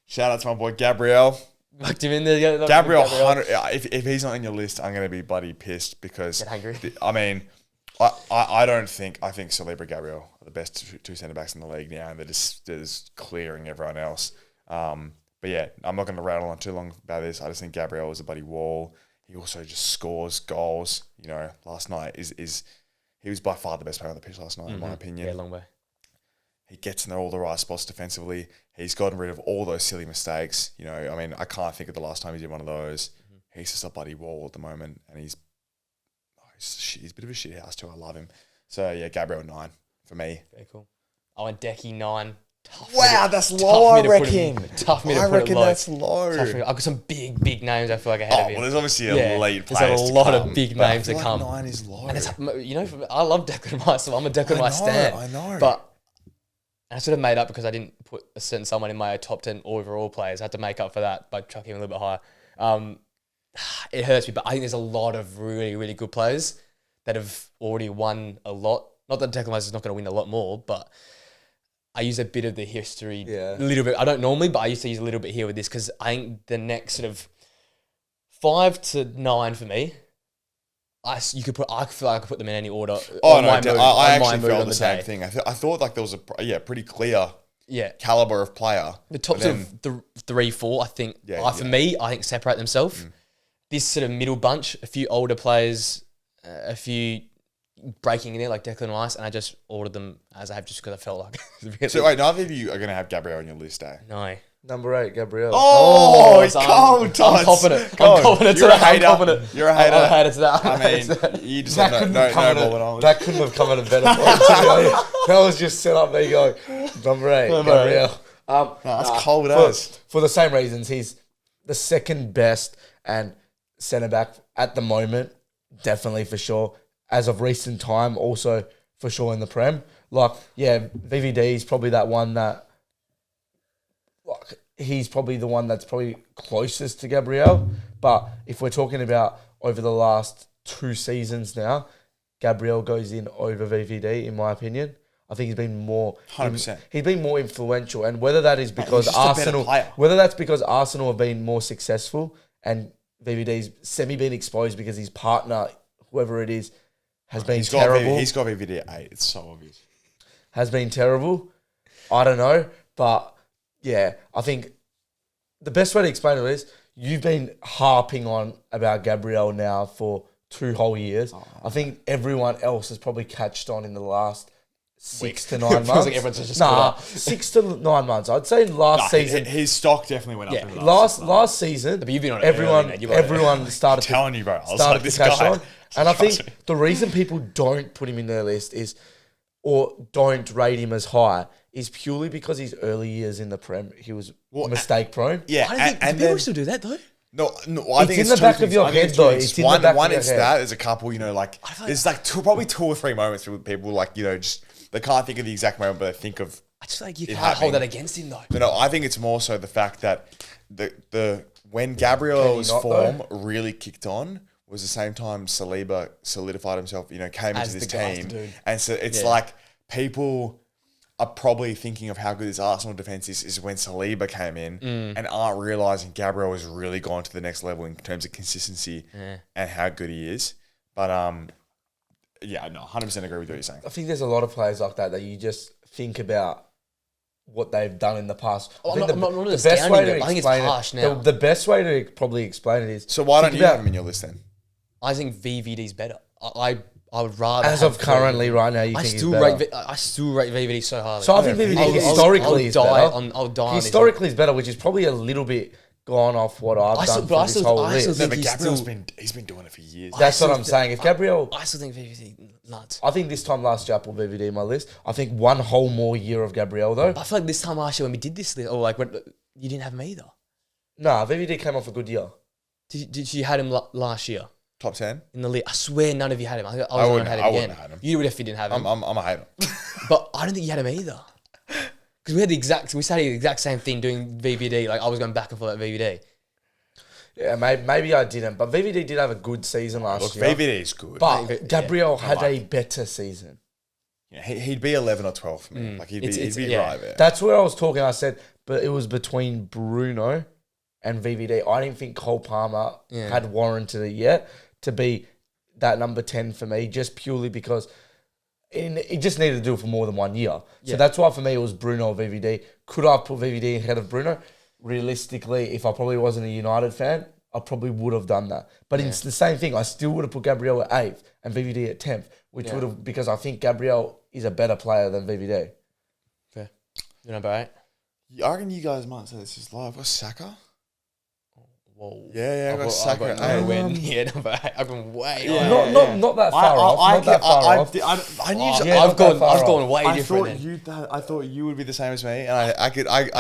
Speaker 2: Shout out to my boy Gabriel.
Speaker 1: Locked him in there.
Speaker 2: Gabriel 100. If he's not in your list, I'm going to be bloody pissed because I mean, I think Saliba, Gabriel are the best two centre backs in the league now, and they're just clearing everyone else. But yeah, I'm not going to rattle on too long about this. I just think Gabriel is a bloody wall. He also just scores goals. Last night he was by far the best player on the pitch last night, in my opinion.
Speaker 1: Yeah, long way.
Speaker 2: He gets in all the right spots defensively. He's gotten rid of all those silly mistakes. I mean, I can't think of the last time he did one of those. He's just a bloody wall at the moment, and he's a bit of a shit house too. I love him. So yeah, Gabriel 9 for me.
Speaker 1: Very cool. I went Decky 9.
Speaker 2: That's low, I reckon.
Speaker 1: Tough me to put it low. That's low. I've got some big names I feel like ahead of him.
Speaker 2: Well, there's obviously elite players.
Speaker 1: There's a lot of big names that come.
Speaker 2: 9 is low.
Speaker 1: And I love Declan Rice, so I'm a Declan Rice stan.
Speaker 2: I know.
Speaker 1: But I sort of made up because I didn't put a certain someone in my top 10 overall players. I had to make up for that by chucking him a little bit higher. It hurts me, but I think there's a lot of really, really good players that have already won a lot. Not that Declan Rice is not going to win a lot more, but I use a bit of the history, a little bit. I don't normally, but I used to use a little bit here with this because I think the next sort of 5 to 9 for me, I feel like I could put them in any order.
Speaker 2: I actually felt the same thing. I thought like there was a pretty clear caliber of player.
Speaker 1: The top sort of 3, 4, I think. For me, I think separate themselves. This sort of middle bunch, a few older players, a few breaking in there like Declan Rice, and I just ordered them as I have just because I felt like.
Speaker 2: So wait, neither of you are going to have Gabriel on your list, eh?
Speaker 1: No.
Speaker 3: Number 8, Gabriel.
Speaker 2: Oh,
Speaker 1: so
Speaker 2: cold tots.
Speaker 1: I'm confident.
Speaker 2: Go on.
Speaker 1: I'm confident
Speaker 2: You're a
Speaker 1: today. I'm
Speaker 2: hater.
Speaker 1: confident.
Speaker 2: You're a hater.
Speaker 1: I'm a hater today.
Speaker 2: I mean, you just have no ball knowledge.
Speaker 3: That couldn't have come at a better point. That was just set up there going, number 8, Gabriel.
Speaker 2: No, that's cold as.
Speaker 3: For the same reasons, he's the second best and centre-back at the moment, definitely for sure. As of recent time, also for sure in the Prem. Like, yeah, VVD is probably that one that... Like, he's probably the one that's probably closest to Gabriel. But if we're talking about over the last 2 seasons now, Gabriel goes in over VVD, in my opinion. I think he's been more
Speaker 2: 100%.
Speaker 3: He's been more influential, and whether that is because
Speaker 2: he's just a better
Speaker 3: Arsenal,
Speaker 2: player.
Speaker 3: whether that's because Arsenal have been more successful and VVD's been exposed because his partner, whoever it is, has been terrible.
Speaker 2: He's got VVD at 8. It's so obvious.
Speaker 3: Has been terrible. I don't know, but yeah, I think the best way to explain it is you've been harping on about Gabriel now for 2 whole years. I think everyone else has probably catched on in the last 6 to 9 months.
Speaker 1: Feels like everyone's just
Speaker 3: 6 to 9 months. I'd say last season.
Speaker 2: His stock definitely went up.
Speaker 1: Yeah.
Speaker 2: In the
Speaker 3: Last season,
Speaker 1: But you've been on it
Speaker 3: everyone
Speaker 1: early, man.
Speaker 3: everyone started
Speaker 2: I'm telling you, bro. I was
Speaker 3: started
Speaker 2: like,
Speaker 3: to
Speaker 2: this
Speaker 3: catch
Speaker 2: guy.
Speaker 3: on. And I think
Speaker 2: Trust me.
Speaker 3: the reason people don't put him in their list is, or don't rate him as high, is purely because his early years in the Prem, he was mistake prone.
Speaker 2: Yeah,
Speaker 1: I don't think
Speaker 2: and
Speaker 1: do people
Speaker 2: then,
Speaker 1: still do that though.
Speaker 2: no, I think
Speaker 3: in
Speaker 2: it's
Speaker 3: the
Speaker 2: two
Speaker 3: back of
Speaker 2: things.
Speaker 3: your
Speaker 2: I think
Speaker 3: head, though.
Speaker 2: two things.
Speaker 3: It's in the back of
Speaker 2: One,
Speaker 3: your
Speaker 2: it's
Speaker 3: head.
Speaker 2: that. There's a couple, there's probably 2 or 3 moments where people just they can't think of the exact moment, but they think of.
Speaker 1: I just feel like you
Speaker 2: It
Speaker 1: can't hold
Speaker 2: happening.
Speaker 1: that against him though.
Speaker 2: No, I think it's more so the fact that the when Gabriel's
Speaker 3: Can he not,
Speaker 2: form really kicked on was the same time Saliba solidified himself, came
Speaker 1: As
Speaker 2: into this
Speaker 1: the guy,
Speaker 2: team.
Speaker 1: the dude.
Speaker 2: And so it's like people are probably thinking of how good this Arsenal defense is when Saliba came in and aren't realizing Gabriel has really gone to the next level in terms of consistency and how good he is. But yeah, no, 100% agree with what you're saying.
Speaker 3: I think there's a lot of players like that you just think about what they've done in the past.
Speaker 1: Oh,
Speaker 3: I think
Speaker 1: I'm not
Speaker 3: the best
Speaker 1: astounding
Speaker 3: way
Speaker 1: them,
Speaker 3: to
Speaker 1: but I think it's
Speaker 3: explain
Speaker 1: harsh
Speaker 3: it,
Speaker 1: now.
Speaker 3: the best way to probably explain it is.
Speaker 2: So why don't
Speaker 3: think
Speaker 2: you
Speaker 3: about-
Speaker 2: have him in your list then?
Speaker 1: I think VVD's better. I would rather
Speaker 3: As
Speaker 1: have
Speaker 3: of currently, right now, you
Speaker 1: I
Speaker 3: think he's
Speaker 1: still
Speaker 3: better.
Speaker 1: rate I still rate VVD so highly.
Speaker 3: So I think VVD
Speaker 2: I'll-
Speaker 3: historically is better.
Speaker 1: I'll die on this
Speaker 3: Historically is better, which is probably a little bit gone off what I've done for this whole
Speaker 1: I still
Speaker 3: list.
Speaker 1: think
Speaker 2: But
Speaker 1: he's
Speaker 2: Gabriel's
Speaker 1: still-
Speaker 2: he's been doing it for years.
Speaker 3: That's what
Speaker 1: still
Speaker 3: I'm saying. If Gabriel,
Speaker 1: I still think VVD nuts.
Speaker 3: I think this time last year I put VVD in my list. I think 1 whole more year of Gabriel though.
Speaker 1: I feel like this time last year when we did this list, or like when you didn't have him either.
Speaker 3: Nah, VVD came off a good year.
Speaker 1: Did you had him last year
Speaker 2: Top 10?
Speaker 1: in the list? I swear none of you had him. I was the
Speaker 2: I
Speaker 1: one
Speaker 2: wouldn't-
Speaker 1: who had
Speaker 2: I
Speaker 1: him
Speaker 2: wouldn't
Speaker 1: again.
Speaker 2: have had him.
Speaker 1: You would if you didn't have him.
Speaker 2: I'm a hater.
Speaker 1: But I don't think you had him either. Because we said the exact same thing doing VVD. Like I was going back and forth at VVD.
Speaker 3: Yeah, maybe I didn't, but VVD did have a good season last
Speaker 2: Look,
Speaker 3: year.
Speaker 2: VVD is good.
Speaker 3: But Gabriel had
Speaker 2: like
Speaker 3: a better season.
Speaker 2: Yeah, he'd be 11 or 12 for me. Like he'd be
Speaker 1: yeah.
Speaker 2: right there.
Speaker 3: That's where I was talking. I said, but it was between Bruno and VVD. I didn't think Cole Palmer had warranted it yet to be that number 10 for me, just purely because it just needed to do it for more than 1 year. So that's why for me it was Bruno or VVD. Could I put VVD ahead of Bruno? Realistically, if I probably wasn't a United fan, I probably would have done that. But it's the same thing. I still would have put Gabriel at 8th and VVD at 10th, which would have, because I think Gabriel is a better player than VVD.
Speaker 1: Fair. You know, right?
Speaker 2: I reckon you guys might say this is live. What's Saka?
Speaker 1: Whoa.
Speaker 2: Yeah, I got Saka at
Speaker 1: no
Speaker 2: 8.
Speaker 1: win here. I've been way
Speaker 3: Not that far off. Not that far off.
Speaker 2: I knew.
Speaker 3: Yeah,
Speaker 1: I've
Speaker 3: not that far
Speaker 1: gone
Speaker 3: off.
Speaker 1: way
Speaker 2: I
Speaker 1: different.
Speaker 2: I thought you would be the same as me, and I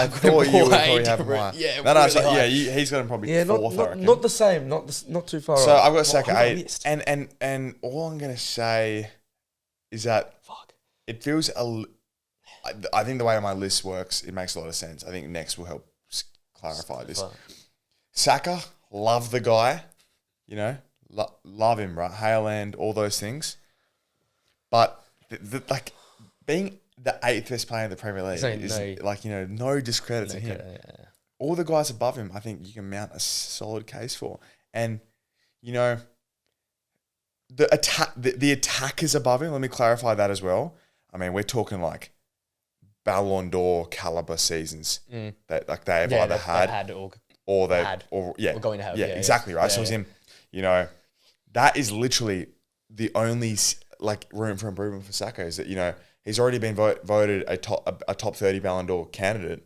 Speaker 2: thought you would
Speaker 1: way
Speaker 2: probably have
Speaker 1: different.
Speaker 2: more.
Speaker 1: Yeah,
Speaker 2: no,
Speaker 1: really
Speaker 2: so,
Speaker 1: high.
Speaker 2: he's got him probably
Speaker 3: Yeah,
Speaker 2: fourth. I
Speaker 3: not
Speaker 2: reckon.
Speaker 3: the same. Not too far
Speaker 2: So
Speaker 3: off.
Speaker 2: I've got Saka
Speaker 1: What have I
Speaker 2: 8,
Speaker 1: missed?
Speaker 2: and all I'm gonna say is that
Speaker 1: Fuck.
Speaker 2: it feels I think the way my list works, it makes a lot of sense. I think next will help clarify this.
Speaker 1: Fuck.
Speaker 2: Saka, love the guy, love him, right? Haaland, all those things. But like being the 8th best player in the Premier League is no discredit to him. All the guys above him, I think you can mount a solid case for. And the attackers above him. Let me clarify that as well. I mean, we're talking like Ballon d'Or caliber seasons that like they've either had or they
Speaker 1: had,
Speaker 2: or
Speaker 1: going to have.
Speaker 2: Yeah, exactly right. So it's him. That is literally the only like room for improvement for Saka is that he's already been voted a top 30 Ballon d'Or candidate.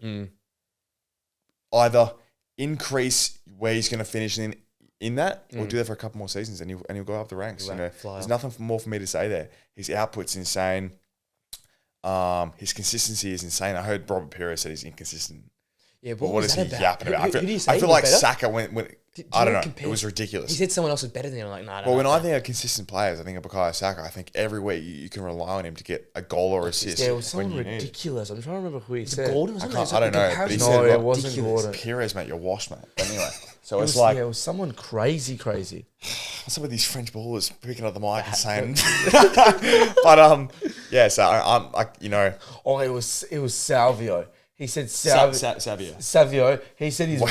Speaker 2: either increase where he's going to finish in that, or do that for a couple more seasons, and he'll go up the ranks. There's nothing more for me to say there. His output's insane. His consistency is insane. I heard Robert Perez said he's inconsistent.
Speaker 1: Yeah,
Speaker 2: but what is he yapping about?
Speaker 1: Who do you say
Speaker 2: I feel
Speaker 1: was
Speaker 2: like
Speaker 1: better?
Speaker 2: Saka went I don't know. It was ridiculous.
Speaker 1: He said someone else was better than him. I'm like, nah.
Speaker 2: Well, when I think of consistent players, I think of Bukayo Saka. I think every week you can rely on him to get a goal or assist.
Speaker 3: Yeah, it was someone ridiculous. I'm trying to remember who he said.
Speaker 1: Gordon?
Speaker 2: I don't know. But he
Speaker 3: No,
Speaker 2: said,
Speaker 3: it wasn't Gordon.
Speaker 2: Perez, mate, you're washed, mate. But anyway, so
Speaker 3: It was someone crazy.
Speaker 2: What's up with these French ballers picking up the mic and saying? But yeah. So
Speaker 3: Oh, it was Salvio. He said
Speaker 2: Savio.
Speaker 3: Savio. He said he's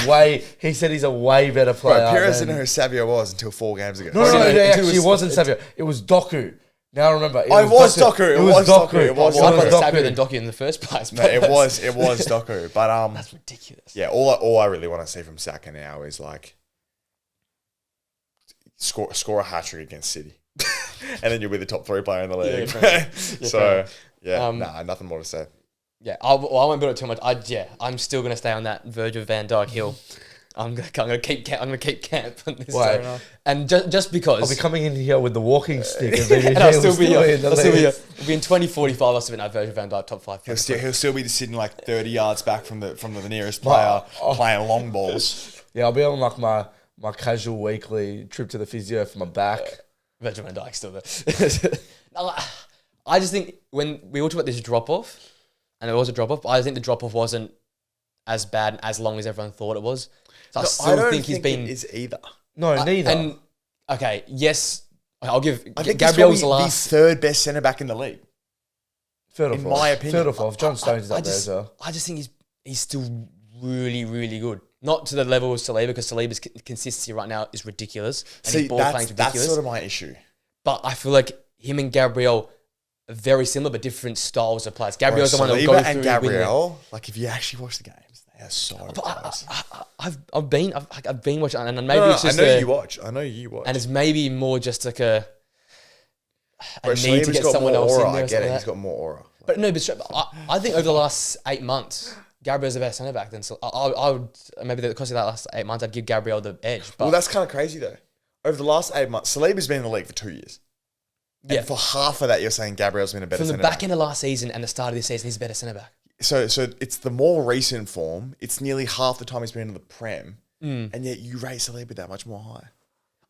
Speaker 3: a way better player.
Speaker 2: Bro, Perez didn't know who Savio was until 4 games ago.
Speaker 3: No, actually, it wasn't Savio. It was Doku. Now I remember.
Speaker 2: It was Doku. It was Doku. It was
Speaker 1: Savio than Doku in the first place.
Speaker 2: No, it was Doku. But
Speaker 1: that's ridiculous.
Speaker 2: Yeah, all I really want to see from Saka now is like score a hat trick against City, and then you'll be the top 3 player in the league. Nothing more to say.
Speaker 1: Yeah, I won't build it too much. I'm still gonna stay on that Virgil van Dijk hill. I'm gonna keep camp on this.
Speaker 3: Why?
Speaker 1: And just because
Speaker 3: I'll be coming in here with the walking stick,
Speaker 1: and I'll still be here. It'll be in 2045. I'll still be in Virgil van Dijk top 5.
Speaker 2: He'll still be just sitting like 30 yards back from the nearest player, playing long balls.
Speaker 3: Yeah, I'll be on like my casual weekly trip to the physio for my back.
Speaker 1: Virgil van Dijk still there. I just think when we all talk about this drop off. And it was a drop-off, but I think the drop-off wasn't as bad as long as everyone thought it was. So I don't think he's been...
Speaker 2: it is either.
Speaker 3: No, neither.
Speaker 1: And, okay, yes, I'll give...
Speaker 2: I think
Speaker 1: Gabriel's
Speaker 2: the last... the 3rd best centre-back in the league.
Speaker 3: In my opinion. John Stones is up there as well.
Speaker 1: I just think he's still really, really good. Not to the level of Saliba, because Saliba's consistency right now is ridiculous. And his ball playing is ridiculous.
Speaker 2: That's sort of my issue.
Speaker 1: But I feel like him and Gabriel... very similar, but different styles of players. Gabriel's the one that'll go through.
Speaker 2: And Gabriel, like if you actually watch the games, they are so close.
Speaker 1: I've been watching, and maybe it's just
Speaker 2: I know you watch,
Speaker 1: and it's maybe more just like a
Speaker 2: need to get someone else in there. I get it. He's got more aura.
Speaker 1: But no, I think over the last 8 months, Gabriel's the best centre back. Then I would maybe because of that last 8 months, I'd give Gabriel the edge. But
Speaker 2: well, that's kind of crazy though. Over the last 8 months, Saliba's been in the league for 2 years. And for half of that, you're saying Gabriel's been a better centre-back.
Speaker 1: From the back end of last season and the start of this season, he's a better centre-back.
Speaker 2: So it's the more recent form. It's nearly half the time he's been in the Prem. And yet you rate Saliba that much more high.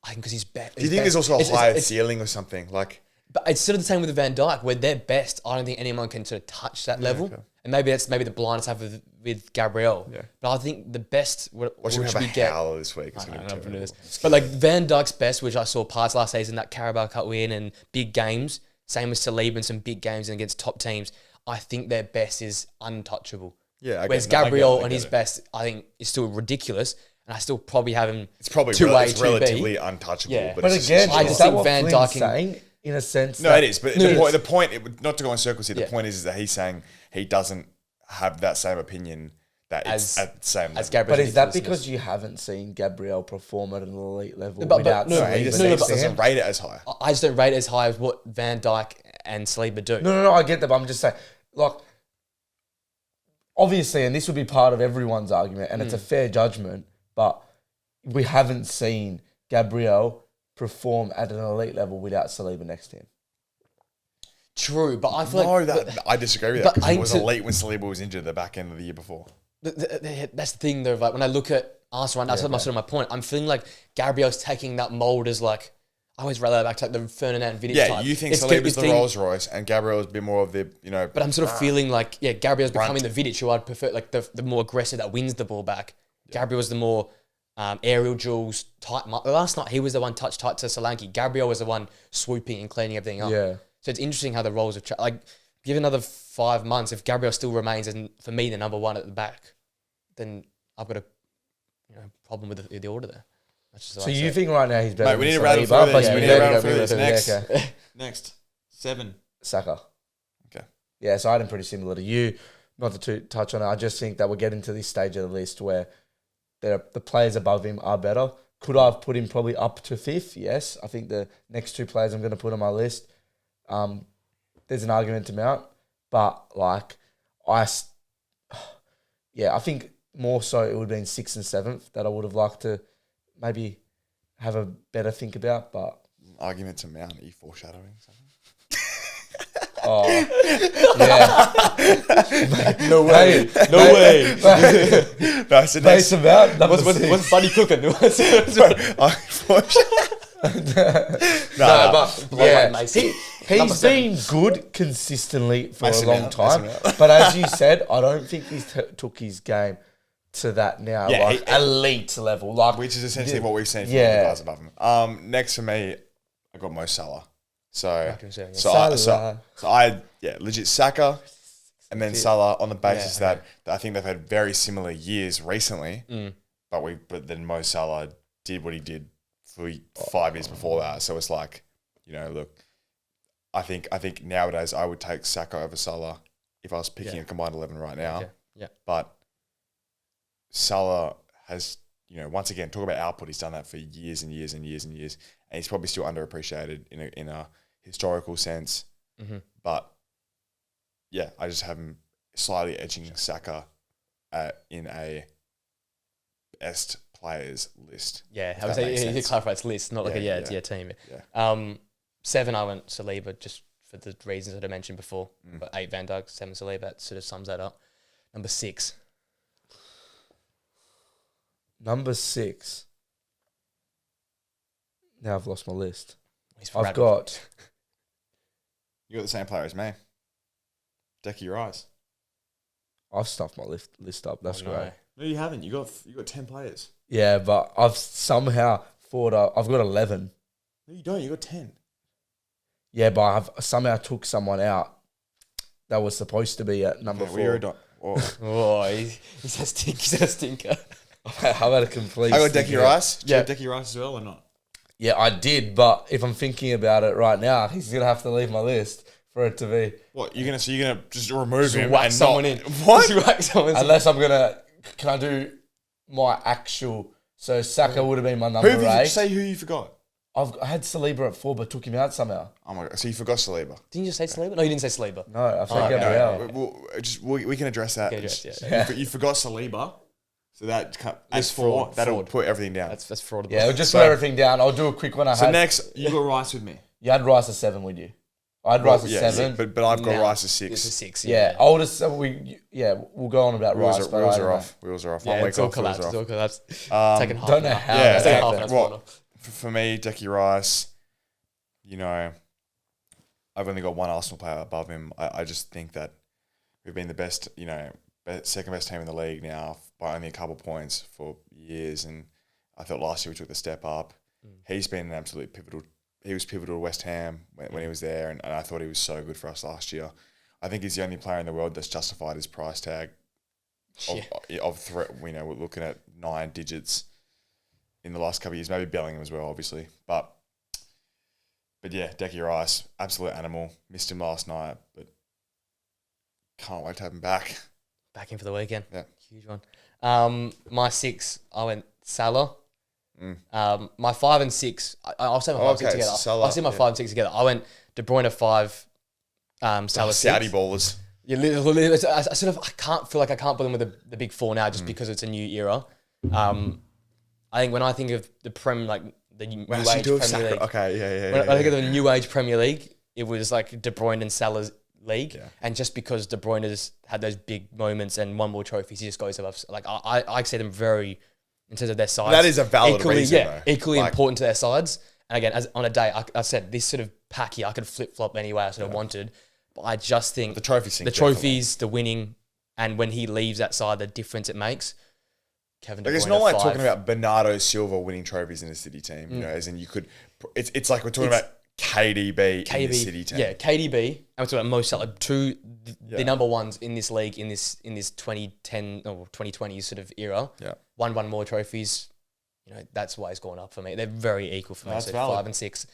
Speaker 1: I think because he's better.
Speaker 2: Do you think there's also a higher ceiling or something? Like,
Speaker 1: but it's sort of the same with Van Dijk, where they're best. I don't think anyone can sort of touch that level. Okay. And maybe that's the blindness I have with Gabriel. Yeah. But I think the best...
Speaker 2: Watch him have a howler this week.
Speaker 1: But like Van Dijk's best, which I saw parts last season, that Carabao Cup win and big games, same with Saliba in some big games and against top teams, I think their best is untouchable.
Speaker 2: Yeah,
Speaker 1: whereas Gabriel on his best, I think, is still ridiculous. And I still probably have him.
Speaker 2: It's probably relatively untouchable.
Speaker 3: Yeah. But again, I just think Van Dijk saying in a sense.
Speaker 2: No, it is. But the point, not to go in circles here. The point is that he's saying he doesn't have that same opinion that it's at the same level.
Speaker 3: But is that because you haven't seen Gabriel perform at an elite level without Saliba?
Speaker 2: He just doesn't rate it as high.
Speaker 1: I just don't rate it as high as what Van Dijk and Saliba do.
Speaker 3: No, I get that, but I'm just saying, like, obviously, and this would be part of everyone's argument, and it's a fair judgment, but we haven't seen Gabriel perform at an elite level without Saliba next to him.
Speaker 1: True, but I feel
Speaker 2: I disagree with that because it was elite when Saliba was injured at the back end of the year before.
Speaker 1: That's the thing though, like when I look at Arsenal, that's sort of my point. I'm feeling like Gabriel's taking that mould as like, I always relate back to like the Ferdinand Vidic type.
Speaker 2: Yeah, you think Saliba's the Rolls Royce and Gabriel's a bit more of the,
Speaker 1: But I'm sort of feeling like, Gabriel's becoming the Vidic who I'd prefer, like the more aggressive that wins the ball back. Yeah. Gabriel's the more aerial duels type. Last night he was the one touch tight to Solanke. Gabriel was the one swooping and cleaning everything up.
Speaker 3: Yeah.
Speaker 1: So it's interesting how the roles have like, give another 5 months, if Gabriel still remains as, for me, the number one at the back, then I've got a problem with the order there.
Speaker 3: So you think right now he's better than
Speaker 2: we need to rattle through this. We need to rattle through this. Next. 7.
Speaker 3: Saka.
Speaker 2: Okay.
Speaker 3: Yeah, so I had him pretty similar to you. Not to touch on it, I just think that we're getting to this stage of the list where the players above him are better. Could I have put him probably up to 5th? Yes. I think the next 2 players I'm going to put on my list, there's an argument to mount. But, like, I think more so it would have been 6th and 7th that I would have liked to maybe have a better think about, but...
Speaker 2: Argument to Mount, are you foreshadowing something?
Speaker 3: Oh, yeah.
Speaker 1: No way. No way.
Speaker 2: No, so
Speaker 3: Base about number
Speaker 1: What's
Speaker 3: six.
Speaker 1: Buddy cooking?
Speaker 2: No,
Speaker 3: But yeah,
Speaker 1: Mason.
Speaker 3: he's been good consistently for
Speaker 2: Mason
Speaker 3: a long
Speaker 2: out,
Speaker 3: time.
Speaker 2: Mason out.
Speaker 3: But as you said, I don't think he's took his game to that now,
Speaker 2: Yeah,
Speaker 3: like elite level. Like,
Speaker 2: which is essentially what we've seen from
Speaker 3: Yeah.
Speaker 2: the guys above him. Next for me, I got Mo Salah. So legit Saka, and then Salah on the basis that I think they've had very similar years recently, but then Mo Salah did what he did for 5 years before that. So it's like, look, I think nowadays I would take Saka over Salah if I was picking a combined 11 right now.
Speaker 1: Yeah.
Speaker 2: But Salah has, once again, talk about output. He's done that for years and years and years and years, and he's probably still underappreciated in a historical sense. But yeah, I just have him slightly edging Saka in a best players list.
Speaker 1: Yeah, I would say you clarify it's list, not like it's your team.
Speaker 2: Yeah.
Speaker 1: 7, I went Saliba just for the reasons that I mentioned before. But 8 Van Dijk, 7 Saliba, that sort of sums that up. Number 6.
Speaker 3: number 6. Now I've lost my list.
Speaker 1: I've got...
Speaker 2: You got the same player as me. Decky Rice.
Speaker 3: I've stuffed my list up. That's great.
Speaker 2: No, you haven't. You got 10 players.
Speaker 3: Yeah, but I've somehow thought I've got 11.
Speaker 2: No, you don't. You got 10.
Speaker 3: Yeah, but I've somehow took someone out that was supposed to be at number 4.
Speaker 1: He's a stinker.
Speaker 3: How about a complete?
Speaker 2: I got Decky Rice.
Speaker 1: Yeah.
Speaker 2: Did you have Decky Rice as well or not?
Speaker 3: Yeah, I did, but if I'm thinking about it right now, he's gonna have to leave my list for it to be.
Speaker 2: What you're gonna just remove him
Speaker 1: whack
Speaker 2: and
Speaker 1: someone
Speaker 2: not,
Speaker 1: in?
Speaker 2: What?
Speaker 1: Just whack someone in.
Speaker 3: Unless I'm gonna, can I do my actual? So Saka would have been my number
Speaker 2: Who did you
Speaker 3: 8.
Speaker 2: say who you forgot?
Speaker 3: I had Saliba at 4, but took him out somehow.
Speaker 2: Oh my god! So you forgot Saliba?
Speaker 1: Didn't you just say Saliba? No, you didn't say Saliba.
Speaker 3: No, I said Gabriel.
Speaker 2: We can address that. You forgot Saliba, so that as
Speaker 1: fraud.
Speaker 2: that'll
Speaker 1: Fraud.
Speaker 2: put everything down.
Speaker 1: That's fraud.
Speaker 3: Yeah, we'll just put everything down. I'll do a quick one.
Speaker 2: So next, you got Rice with me.
Speaker 3: You had Rice at 7, would you? I had Rice at 7.
Speaker 2: But I've got Rice at 6.
Speaker 1: It's a 6.
Speaker 3: Yeah, oldest. We'll go on about Rice.
Speaker 2: Wheels are off. Wheels are off.
Speaker 1: Yeah,
Speaker 2: One
Speaker 1: it's
Speaker 2: week
Speaker 1: all
Speaker 2: off. Wheels
Speaker 1: collapsed. It's
Speaker 2: are
Speaker 1: all
Speaker 2: off.
Speaker 1: collapsed. Taking half.
Speaker 3: Don't know
Speaker 1: now.
Speaker 3: how.
Speaker 2: Yeah,
Speaker 1: It's taking half. That's
Speaker 2: well,
Speaker 1: fine.
Speaker 2: for me, Decky Rice, I've only got one Arsenal player above him. I just think that we've been the best, second best team in the league now by only a couple points for years. And I thought last year we took the step up. He's been an absolute pivotal. He was pivotal to West Ham when he was there, and I thought he was so good for us last year. I think he's the only player in the world that's justified his price tag of threat. We're looking at 9 digits in the last couple of years. Maybe Bellingham as well, obviously, but yeah, Decky Rice, absolute animal. Missed him last night, but can't wait to have him back.
Speaker 1: Back in for the weekend.
Speaker 2: Yeah.
Speaker 1: Huge one. My 6, I went Salah. My 5 and 6, I'll say my 5 and 6 together.
Speaker 2: Salah,
Speaker 1: I'll say my 5 and 6 together. I went De Bruyne 5, Salah 6.
Speaker 2: Saudi ballers.
Speaker 1: Yeah, I can't feel like I can't put them with the big 4 now just because it's a new era. I think when I think of the the new age Premier League.
Speaker 2: Okay, yeah.
Speaker 1: When I think of the new age Premier League, it was like De Bruyne and Salah's league.
Speaker 2: Yeah.
Speaker 1: And just because De Bruyne has had those big moments and won more trophies, he just goes above. Like I see them very, in terms of their sides.
Speaker 2: That is a valid reason, though.
Speaker 1: Equally important to their sides. And again, as on a day, I said this sort of pack here, I could flip flop any way I sort of wanted. But I just think
Speaker 2: the trophies,
Speaker 1: the winning, and when he leaves that side, the difference it makes. Kevin De Bruyne
Speaker 2: it's not like
Speaker 1: 5.
Speaker 2: talking about Bernardo Silva winning trophies in a City team, as in you could. It's like we're talking about KDB in the City team.
Speaker 1: Yeah, KDB. And we're talking about Mo Salah, the number ones in this league in this 2010 or 2020 sort of era.
Speaker 2: Yeah,
Speaker 1: won more trophies. That's why it's gone up for me. They're very equal for me.
Speaker 2: That's
Speaker 1: So
Speaker 2: valid.
Speaker 1: 5 and 6.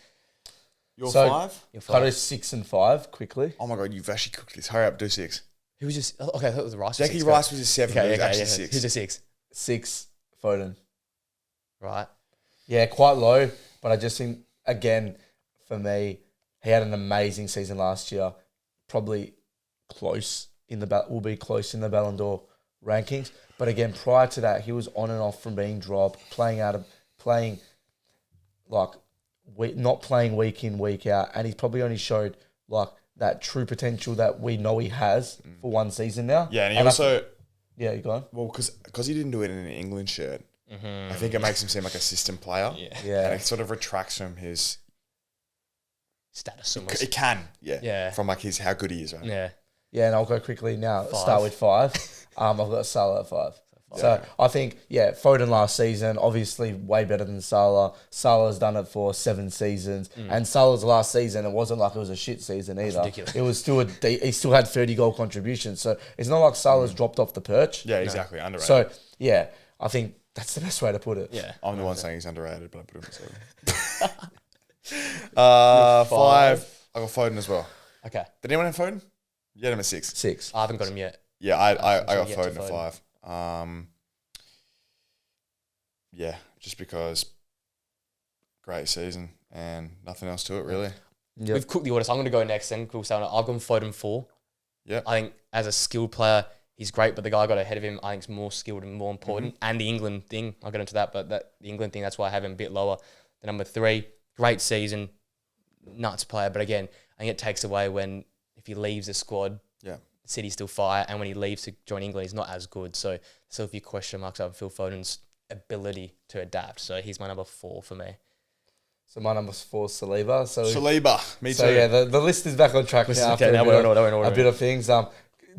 Speaker 2: Your 5?
Speaker 1: Your
Speaker 3: Cut
Speaker 1: 5.
Speaker 3: us 6 and 5 quickly.
Speaker 2: Oh my god, you've actually cooked this. Hurry up, do 6.
Speaker 1: Who was just okay? I thought it was Rice.
Speaker 2: Decky Rice was a 7.
Speaker 1: Okay,
Speaker 2: It was actually
Speaker 1: yeah.
Speaker 2: 6.
Speaker 1: Who's a 6?
Speaker 3: 6, Foden.
Speaker 1: Right.
Speaker 3: Yeah, quite low, but I just think, again, for me, he had an amazing season last year. Probably will be close in the Ballon d'Or rankings. But again, prior to that, he was on and off from being dropped, not playing week in, week out, and he's probably only showed like that true potential that we know he has for one season now.
Speaker 2: Yeah, and he also...
Speaker 3: Yeah, you go on.
Speaker 2: Well, because he didn't do it in an England shirt, I think it makes him seem like a system player.
Speaker 3: Yeah.
Speaker 2: And it sort of retracts from his...
Speaker 1: status almost.
Speaker 2: It can,
Speaker 1: Yeah.
Speaker 2: From like how good he is, right?
Speaker 1: Yeah.
Speaker 3: Yeah, and I'll go quickly now. Start with 5. I've got Salah at 5. So I think, Foden last season, obviously way better than Salah. Salah's done it for 7 seasons. And Salah's last season, it wasn't like it was a shit season either.
Speaker 1: Ridiculous.
Speaker 3: It was still he still had 30 goal contributions. So it's not like Salah's dropped off the perch.
Speaker 2: Yeah, exactly. Underrated.
Speaker 3: So, I think that's the best way to put it.
Speaker 1: Yeah.
Speaker 2: I'm the one saying he's underrated, but I put him at 7. 5. I got Foden as well.
Speaker 1: Okay.
Speaker 2: Did anyone have Foden? You had him at 6.
Speaker 3: 6.
Speaker 1: I haven't got him yet.
Speaker 2: Yeah, I got
Speaker 1: yet to
Speaker 2: Foden at 5. Yeah, just because great season and nothing else to it really.
Speaker 3: Yep.
Speaker 1: We've cooked the order, so I'm going to go next then. Cool. So I've gone Foden 4.
Speaker 2: Yeah.
Speaker 1: I think as a skilled player, he's great, but the guy I got ahead of him, I think, is more skilled and more important. And the England thing, I'll get into that, but the England thing, that's why I have him a bit lower. The number 3, great season, nuts player, but again, I think it takes away when if he leaves the squad, City's still fire, and when he leaves to join England, he's not as good. So still a few question marks over Phil Foden's ability to adapt. So he's my number 4 for me.
Speaker 3: So my number 4 is Saliba.
Speaker 2: Saliba, me too.
Speaker 3: So yeah, the list is back on track now.
Speaker 1: Okay, now we're in order.
Speaker 3: A bit of things.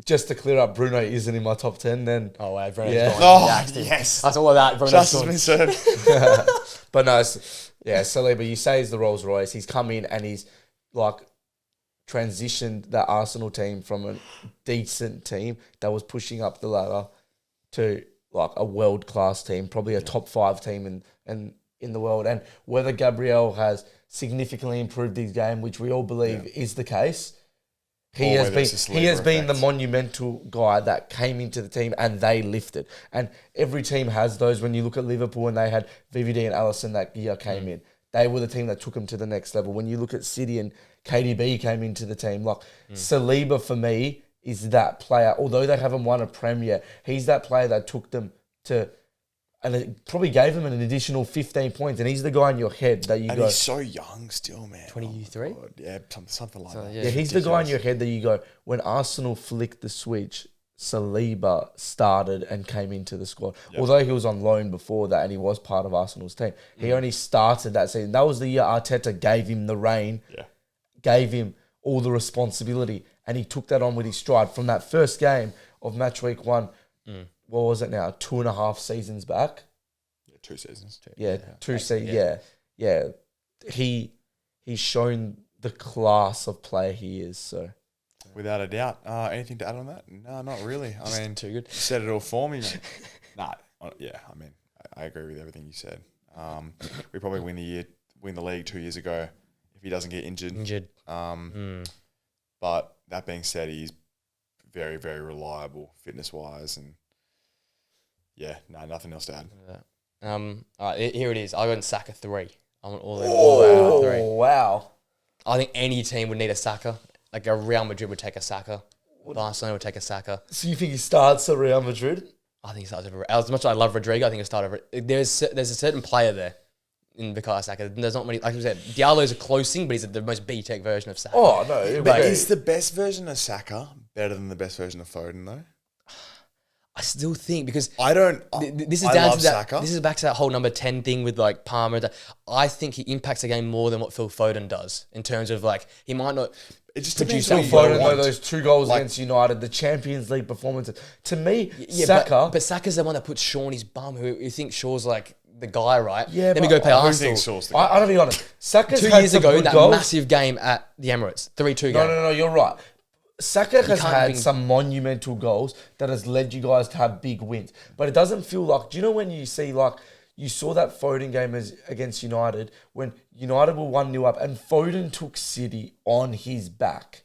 Speaker 3: Just to clear up, Bruno isn't in my top 10. Then
Speaker 1: Bruno's gone.
Speaker 2: Yes,
Speaker 1: that's all of that. Bruno's
Speaker 2: just
Speaker 1: gone.
Speaker 2: as been said.
Speaker 3: But no, Saliba. You say he's the Rolls Royce. He's come in and he's like transitioned that Arsenal team from a decent team that was pushing up the ladder to like a world class team, probably a top 5 team in the world. And whether Gabriel has significantly improved his game, which we all believe is the case, he has been the monumental guy that came into the team and they lifted. And every team has those. When you look at Liverpool and they had VVD and Alisson that year came in, they were the team that took them to the next level. When you look at City and KDB came into the team, like Saliba for me is that player. Although they haven't won a Prem yet, he's that player that took them to, and it probably gave him an additional 15 points. And he's the guy in your head that you
Speaker 2: and
Speaker 3: go.
Speaker 2: He's so young still, man.
Speaker 1: 23?
Speaker 2: Oh yeah, something like that.
Speaker 3: Yeah, he's the guy in your head that you go, when Arsenal flicked the switch, Saliba started and came into the squad. Yep. Although he was on loan before that and he was part of Arsenal's team, he only started that season. That was the year Arteta gave him the reign, gave him all the responsibility, and he took that on with his stride. From that first game of match week 1, what was it now? 2.5 seasons back?
Speaker 2: Yeah, 2 seasons.
Speaker 3: 2 seasons. Yeah. He's shown the class of player he is, so...
Speaker 2: Without a doubt. Anything to add on that? No, not really. I mean,
Speaker 1: too good.
Speaker 2: You said it all for me, man. I agree with everything you said. We probably win the league 2 years ago if he doesn't get injured. But that being said, he's very, very reliable fitness-wise, and nothing else to add.
Speaker 1: All right, here it is. I got in Saka 3. I want all 3.
Speaker 3: Oh, wow.
Speaker 1: I think any team would need a Saka. Like a Real Madrid would take a Saka. Barcelona would take a Saka.
Speaker 3: So you think he starts at Real Madrid?
Speaker 1: I think he starts over. As much as I love Rodrigo, I think he starts over. There's a certain player there in Bukayo Saka. There's not many. Like you said, Diallo's a close thing, but he's the most B-Tech version of Saka.
Speaker 3: Oh, no.
Speaker 2: But is the best version of Saka better than the best version of Foden, though?
Speaker 1: I still think because
Speaker 2: I don't.
Speaker 1: This is
Speaker 2: I
Speaker 1: down
Speaker 2: love
Speaker 1: to that.
Speaker 2: Saka.
Speaker 1: This is back to that whole number 10 thing with like Palmer. I think he impacts the game more than what Phil Foden does in terms of like he might not.
Speaker 2: It just
Speaker 1: produce
Speaker 2: depends
Speaker 3: Phil
Speaker 2: what you
Speaker 3: Foden,
Speaker 2: want.
Speaker 3: though, those 2 goals against United, the Champions League performances. To me, Saka...
Speaker 1: But Saka's the one that puts Shaw on his bum, who you think Shaw's like the guy, right?
Speaker 3: Yeah,
Speaker 1: then we go play
Speaker 2: Who
Speaker 1: Arsenal.
Speaker 2: thinks Shaw's the guy?
Speaker 3: I'm going to be honest. Saka's
Speaker 1: 2
Speaker 3: had
Speaker 1: years
Speaker 3: some
Speaker 1: ago,
Speaker 3: good
Speaker 1: that
Speaker 3: goals.
Speaker 1: massive game at the Emirates, 3-2 game.
Speaker 3: No, you're right. Saka has
Speaker 1: can't
Speaker 3: had
Speaker 1: even-
Speaker 3: some monumental goals that has led you guys to have big wins. But it doesn't feel like... Do you know when you see like... You saw that Foden game against United when United were 1-0 up and Foden took City on his back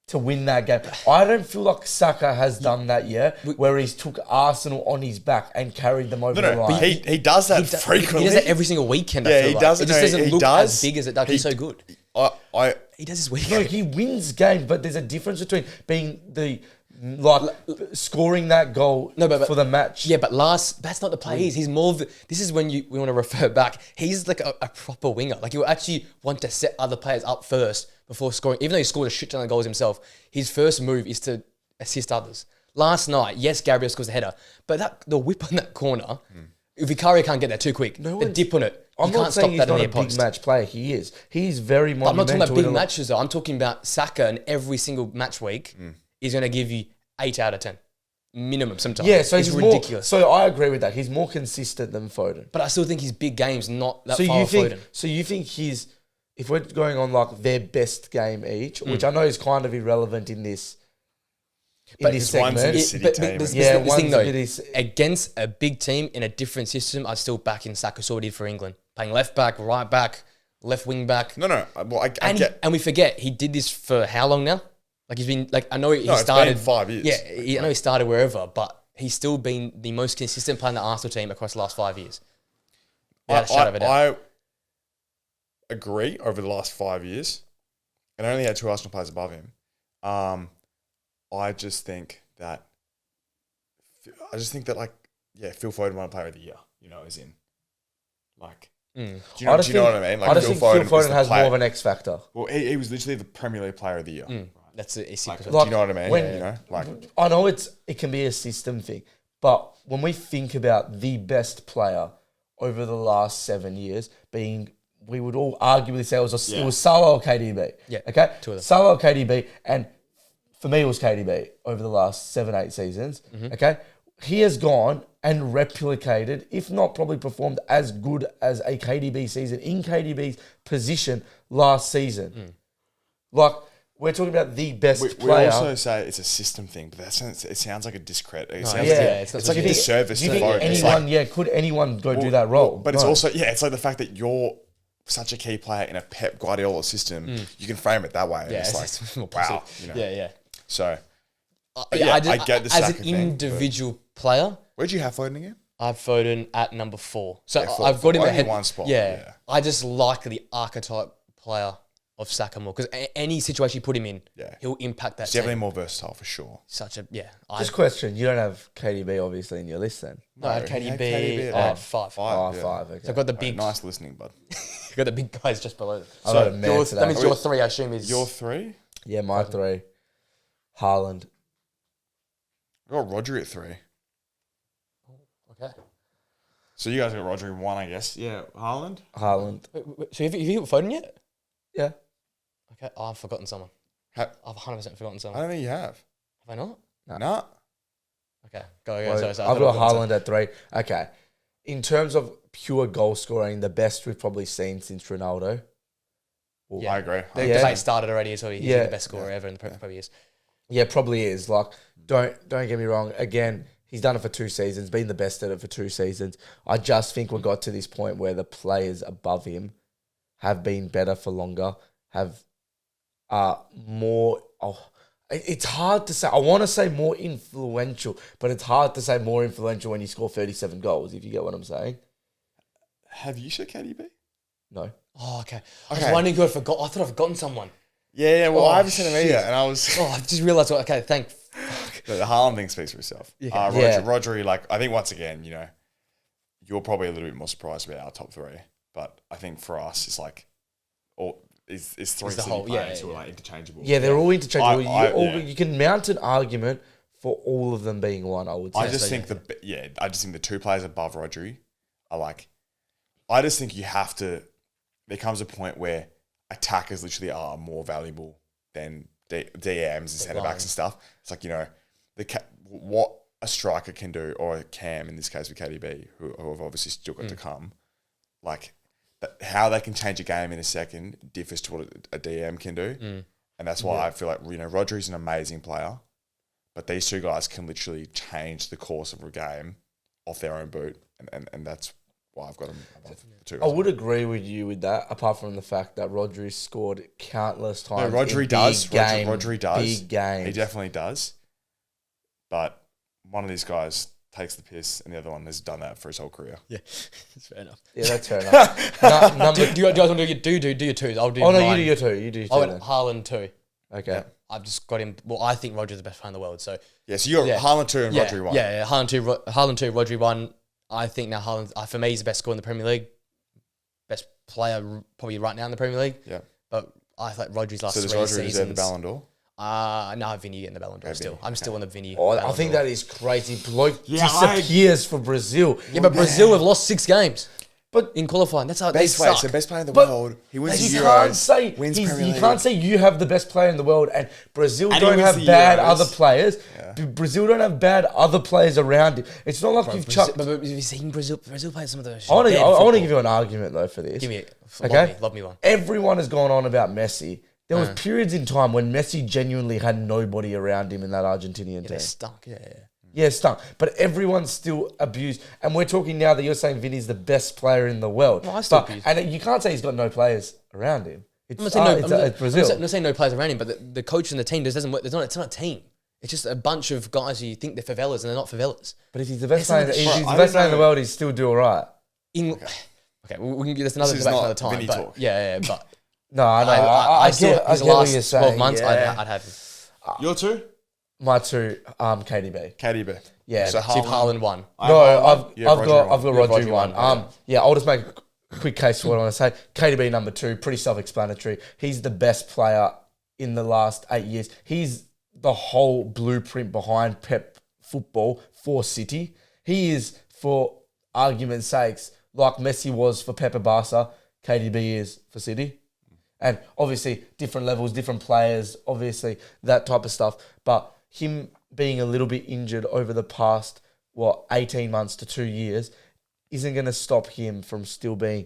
Speaker 3: to win that game. I don't feel like Saka has done that yet, where he's took Arsenal on his back and carried them over the line.
Speaker 2: But he does that frequently.
Speaker 1: He does that every single weekend. I
Speaker 2: Yeah,
Speaker 1: feel
Speaker 2: he
Speaker 1: like.
Speaker 2: does.
Speaker 1: It just
Speaker 2: No,
Speaker 1: doesn't
Speaker 2: he
Speaker 1: look
Speaker 2: does.
Speaker 1: as big as it does. He's so good.
Speaker 2: I
Speaker 1: He does his
Speaker 3: No,
Speaker 1: weekend.
Speaker 3: he wins games, but there's a difference between being the like scoring that goal for the match.
Speaker 1: Yeah, but that's not the play. He's more of this is when we want to refer back. He's like a proper winger. Like you actually want to set other players up first before scoring. Even though he scored a shit ton of goals himself, his first move is to assist others. Last night, yes, Gabriel scores a header, but the whip on that corner, if Vicario can't get there too quick, the dip on it,
Speaker 3: I'm not saying he's not a big match player. He is. He's very monumental.
Speaker 1: I'm not talking about big matches though. I'm talking about Saka, and every single match week is going to give you 8 out of 10 minimum. Sometimes,
Speaker 3: yeah. So
Speaker 1: it's ridiculous.
Speaker 3: So I agree with that. He's more consistent than Foden.
Speaker 1: But I still think his big game's not that far off Foden.
Speaker 3: So you think if we're going on like their best game each, which I know is kind of irrelevant in this.
Speaker 2: But this segment,
Speaker 1: this thing though, against a big team in a different system, I'd still back in Saka, so did for England, playing left back, right back, left wing back.
Speaker 2: No. Well,
Speaker 1: and we forget he did this for how long now? Like he's been like I know he started
Speaker 2: it's been 5 years.
Speaker 1: Yeah, I know he started wherever, but he's still been the most consistent player in the Arsenal team across the last 5 years.
Speaker 2: I agree over the last 5 years, and I only had 2 Arsenal players above him. I just think that like Phil Foden won Player of the Year. You know, as in like. Do you know what I mean? Like
Speaker 3: I just think Phil Foden has more of an X factor.
Speaker 2: Well, he was literally the Premier League Player of the Year.
Speaker 1: That's a secret.
Speaker 2: Do you know what I mean? You know, like
Speaker 3: I know it can be a system thing, but when we think about the best player over the last 7 years being, we would all arguably say it was Salah or KDB.
Speaker 1: Yeah.
Speaker 3: Okay.
Speaker 1: 2 of them.
Speaker 3: Salah or KDB, and for me, it was KDB over the last 7-8 seasons. Okay. He has gone and replicated, if not probably performed as good as a KDB season in KDB's position last season. Like, we're talking about the best player.
Speaker 2: We also say it's a system thing, but it sounds like a discredit. It's like a disservice to Foden.
Speaker 3: Could anyone do that role?
Speaker 2: But it's also, it's like the fact that you're such a key player in a Pep Guardiola system, you can frame it that way.
Speaker 1: Yeah,
Speaker 2: it's like, wow. You know?
Speaker 1: Yeah.
Speaker 2: So, I get the
Speaker 1: as an individual player.
Speaker 2: Where'd you have Foden again?
Speaker 1: I've Foden at number 4. So I've got him ahead.
Speaker 2: One spot.
Speaker 1: Yeah. I just like the archetype player of Saka more because any situation you put him in, he'll impact that.
Speaker 2: He's definitely more versatile for sure.
Speaker 3: Just question: you don't have KDB obviously in your list then?
Speaker 1: No, I had KDB at 5.
Speaker 3: 5. Okay.
Speaker 1: So I've got the big.
Speaker 2: Nice listening, bud.
Speaker 1: I've got the big guys just below.
Speaker 3: So
Speaker 1: that means your 3, I assume, is
Speaker 2: your 3.
Speaker 3: Yeah, my 3. Haaland.
Speaker 2: I got Rodri at 3.
Speaker 1: Okay.
Speaker 2: So you guys got Rodri 1, I guess. Yeah, Haaland.
Speaker 1: Wait, so have you got Foden yet?
Speaker 3: Yeah.
Speaker 1: Okay. Oh, I've forgotten someone. I've 100% forgotten someone.
Speaker 2: I don't think you have.
Speaker 1: Have I not?
Speaker 2: No.
Speaker 1: Okay. Go.
Speaker 3: Well, sorry. I've got Haaland at 3. Okay. In terms of pure goal scoring, the best we've probably seen since Ronaldo.
Speaker 2: I agree.
Speaker 1: The debate started already, so he's the best scorer ever in the Premier League.
Speaker 3: Yeah, probably is. Like, don't get me wrong. Again, he's done it for 2 seasons, been the best at it for 2 seasons. I just think we got to this point where the players above him have been better for longer, have more... it's hard to say. I want to say more influential, but it's hard to say more influential when you score 37 goals, if you get what I'm saying.
Speaker 2: Have you said KDB?
Speaker 3: No.
Speaker 1: Oh, okay. I was wondering who I forgot. I thought I'd forgotten someone.
Speaker 2: Yeah, well, I haven't said him either, and I was...
Speaker 1: I just realised, okay, thank...
Speaker 2: The Haaland thing speaks for itself. Rodri, like, I think once again, you know, you're probably a little bit more surprised about our top 3, but I think for us, it's like, it's 3 City players who are like interchangeable.
Speaker 3: Yeah, they're all interchangeable. You can mount an argument for all of them being one, I would say.
Speaker 2: I just think the 2 players above Rodri are like, I just think you have to, there comes a point where attackers literally are more valuable than DMs and centre backs and stuff. It's like, you know, what a striker can do, or a Cam in this case with KDB, who have obviously still got to come, like how they can change a game in a second differs to what a DM can do. And that's why I feel like, you know, Rodri's an amazing player, but these 2 guys can literally change the course of a game off their own boot. And that's why I've got them above the 2 guys.
Speaker 3: I would agree with you with that, apart from the fact that Rodri scored countless times.
Speaker 2: No, Rodri does.
Speaker 3: Rodri does. Big game.
Speaker 2: He definitely does. But one of these guys takes the piss, and the other one has done that for his whole career.
Speaker 1: Yeah, that's fair enough.
Speaker 3: Yeah, that's fair enough.
Speaker 1: Do you guys want to do your 2s? I'll do mine.
Speaker 3: No, you do your 2. You do your 2.
Speaker 1: I went Haaland 2.
Speaker 3: Okay.
Speaker 2: Yeah.
Speaker 1: I've just got him. Well, I think Rodri's the best player in the world. So
Speaker 2: Yeah, so you're Haaland 2 and Rodri 1.
Speaker 1: Yeah, Haaland 2, Rodri 1. I think now Haaland, for me, he's the best scorer in the Premier League. Best player probably right now in the Premier League.
Speaker 2: Yeah.
Speaker 1: But I think Rodri's last
Speaker 2: So does
Speaker 1: 3
Speaker 2: Rodri
Speaker 1: seasons.
Speaker 2: deserve the Ballon d'Or?
Speaker 1: No, Vinny getting the Ballon d'Or still. I'm still on the Vinny.
Speaker 3: I think that is crazy. Bloke
Speaker 2: Yeah,
Speaker 3: disappears for Brazil.
Speaker 1: Yeah, but Brazil have lost 6 games.
Speaker 3: But
Speaker 1: in qualifying, that's how
Speaker 2: best
Speaker 1: they
Speaker 2: player,
Speaker 1: suck.
Speaker 2: so best player in the
Speaker 3: But
Speaker 2: world. He wins
Speaker 3: you
Speaker 2: the
Speaker 3: can't
Speaker 2: Euros.
Speaker 3: say
Speaker 2: Wins
Speaker 3: you
Speaker 2: Premier League.
Speaker 3: can't say you have the best player in the world and Brazil
Speaker 2: And he
Speaker 3: don't
Speaker 2: wins
Speaker 3: have
Speaker 2: the
Speaker 3: bad
Speaker 2: Euros.
Speaker 3: other players.
Speaker 2: Yeah.
Speaker 3: Brazil don't have bad other players around him. It's not like you've chucked.
Speaker 1: But have you seen Brazil plays some of those.
Speaker 3: I want to give you an argument though for this.
Speaker 1: Give me it.
Speaker 3: Okay?
Speaker 1: Love me one.
Speaker 3: Everyone has gone on about Messi. There was periods in time when Messi genuinely had nobody around him in that Argentinian
Speaker 1: They're
Speaker 3: team.
Speaker 1: stuck. Yeah.
Speaker 3: Yeah, stunk. But everyone's still abused. And we're talking now that you're saying Vinny's the best player in the world.
Speaker 1: No, I still abuse.
Speaker 3: And you can't say he's got no players around him. It's,
Speaker 1: I'm not saying
Speaker 3: it's Brazil.
Speaker 1: I'm not saying no players around him, but the coach and the team doesn't work. It's not a team. It's just a bunch of guys who you think they're favelas and they're not favelas.
Speaker 3: But if he's the best
Speaker 1: It's not
Speaker 3: player,
Speaker 1: the-
Speaker 3: if
Speaker 1: Bro,
Speaker 3: he's the
Speaker 2: I
Speaker 3: best
Speaker 2: don't
Speaker 3: player in the
Speaker 2: know.
Speaker 3: world, he's still do all right.
Speaker 1: Okay, we can get this another
Speaker 2: This is
Speaker 1: debate
Speaker 2: not
Speaker 1: another time.
Speaker 2: Vinny
Speaker 1: But
Speaker 2: talk.
Speaker 1: yeah, but
Speaker 3: No, I know.
Speaker 1: I
Speaker 3: I
Speaker 1: still
Speaker 3: get
Speaker 1: his
Speaker 3: what
Speaker 1: last
Speaker 3: you're
Speaker 1: 12
Speaker 3: saying.
Speaker 1: months,
Speaker 3: Yeah.
Speaker 1: I'd have him.
Speaker 2: Your 2?
Speaker 3: My 2, KDB.
Speaker 2: KDB.
Speaker 3: Yeah.
Speaker 2: So
Speaker 1: See if Haaland won.
Speaker 3: No, I've got
Speaker 2: Rodri
Speaker 3: Rodri one.
Speaker 2: Yeah.
Speaker 3: Yeah, I'll just make a quick case for what I want to say. KDB number 2, pretty self-explanatory. He's the best player in the last 8 years. He's the whole blueprint behind Pep football for City. He is, for argument's sakes, like Messi was for Pep at Barca, KDB is for City. And obviously, different levels, different players, obviously, that type of stuff. But him being a little bit injured over the past, 18 months to 2 years, isn't going to stop him from still being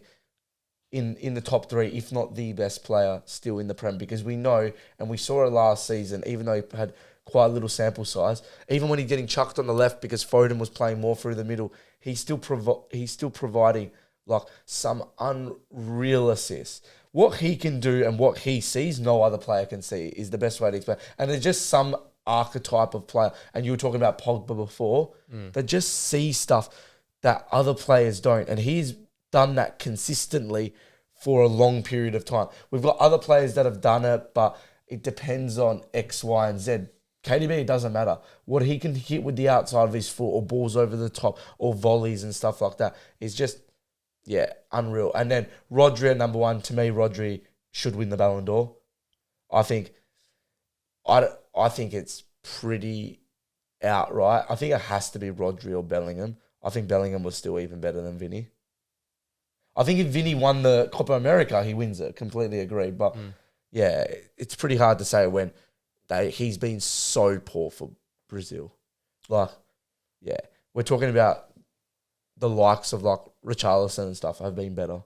Speaker 3: in the top 3, if not the best player still in the Prem. Because we know, and we saw it last season, even though he had quite a little sample size, even when he's getting chucked on the left because Foden was playing more through the middle, he's still providing like some unreal assists. What he can do and what he sees, no other player can see, is the best way to explain. And there's just some archetype of player, and you were talking about Pogba before, that just see stuff that other players don't. And he's done that consistently for a long period of time. We've got other players that have done it, but it depends on X, Y, and Z. KDB, it doesn't matter. What he can hit with the outside of his foot or balls over the top or volleys and stuff like that is just, yeah, unreal. And then Rodri at number 1, to me, Rodri should win the Ballon d'Or. I think it's pretty outright. I think it has to be Rodri or Bellingham. I think Bellingham was still even better than Vinny. I think if Vinny won the Copa America, he wins it. Completely agree. But yeah, it's pretty hard to say when he's been so poor for Brazil. Like, yeah, we're talking about the likes of like Richarlison and stuff have been better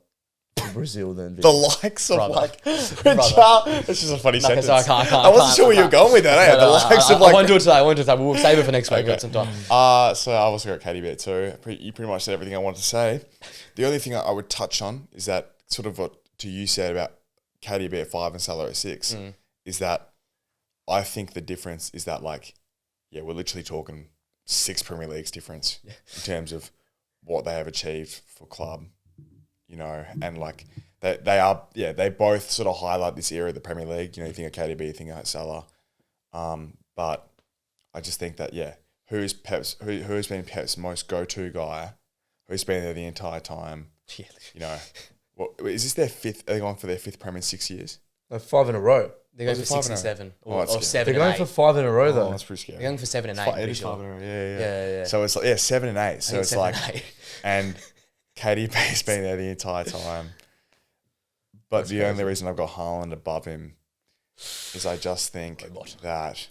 Speaker 3: for Brazil than Vinny.
Speaker 2: The likes of like Richard. That's just a funny sentence.
Speaker 1: So I can't.
Speaker 2: I wasn't sure where you were going with that. The likes of
Speaker 1: I
Speaker 2: like.
Speaker 1: won't do it today. I won't do it today. We'll save it for next week.
Speaker 2: Okay.
Speaker 1: We've got some time.
Speaker 2: So I've also got KDB too. You pretty much said everything I wanted to say. The only thing I would touch on is that sort of what you said about KDB at 5 and Salah at 6 is that I think the difference is that like, yeah, we're literally talking 6 Premier Leagues difference in terms of what they have achieved for club, you know, and like they both sort of highlight this era of the Premier League. You know, you think of KDB, you think of Salah, but I just think that who has been Pep's most go-to guy, who's been there the entire time.
Speaker 1: Yeah.
Speaker 2: You know, is this their 5th? Are they going for their 5th Prem in 6 years?
Speaker 3: 5 in a row.
Speaker 1: They're going
Speaker 2: Was
Speaker 1: for
Speaker 2: it
Speaker 1: 6 and
Speaker 2: 5
Speaker 1: 7
Speaker 2: Oh,
Speaker 1: or
Speaker 2: that's
Speaker 1: 7
Speaker 3: They're
Speaker 1: and
Speaker 3: going
Speaker 1: 8.
Speaker 3: for 5 in a row though.
Speaker 2: Oh, that's pretty scary.
Speaker 1: They're going for 7 and 8. Pretty sure.
Speaker 2: Yeah.
Speaker 1: Yeah.
Speaker 2: So it's like 7 and 8. So it's like,
Speaker 1: 7 and 8.
Speaker 2: and KDB's been there the entire time. But
Speaker 3: That's
Speaker 2: the
Speaker 3: crazy.
Speaker 2: only reason I've got Haaland above him is I just think that,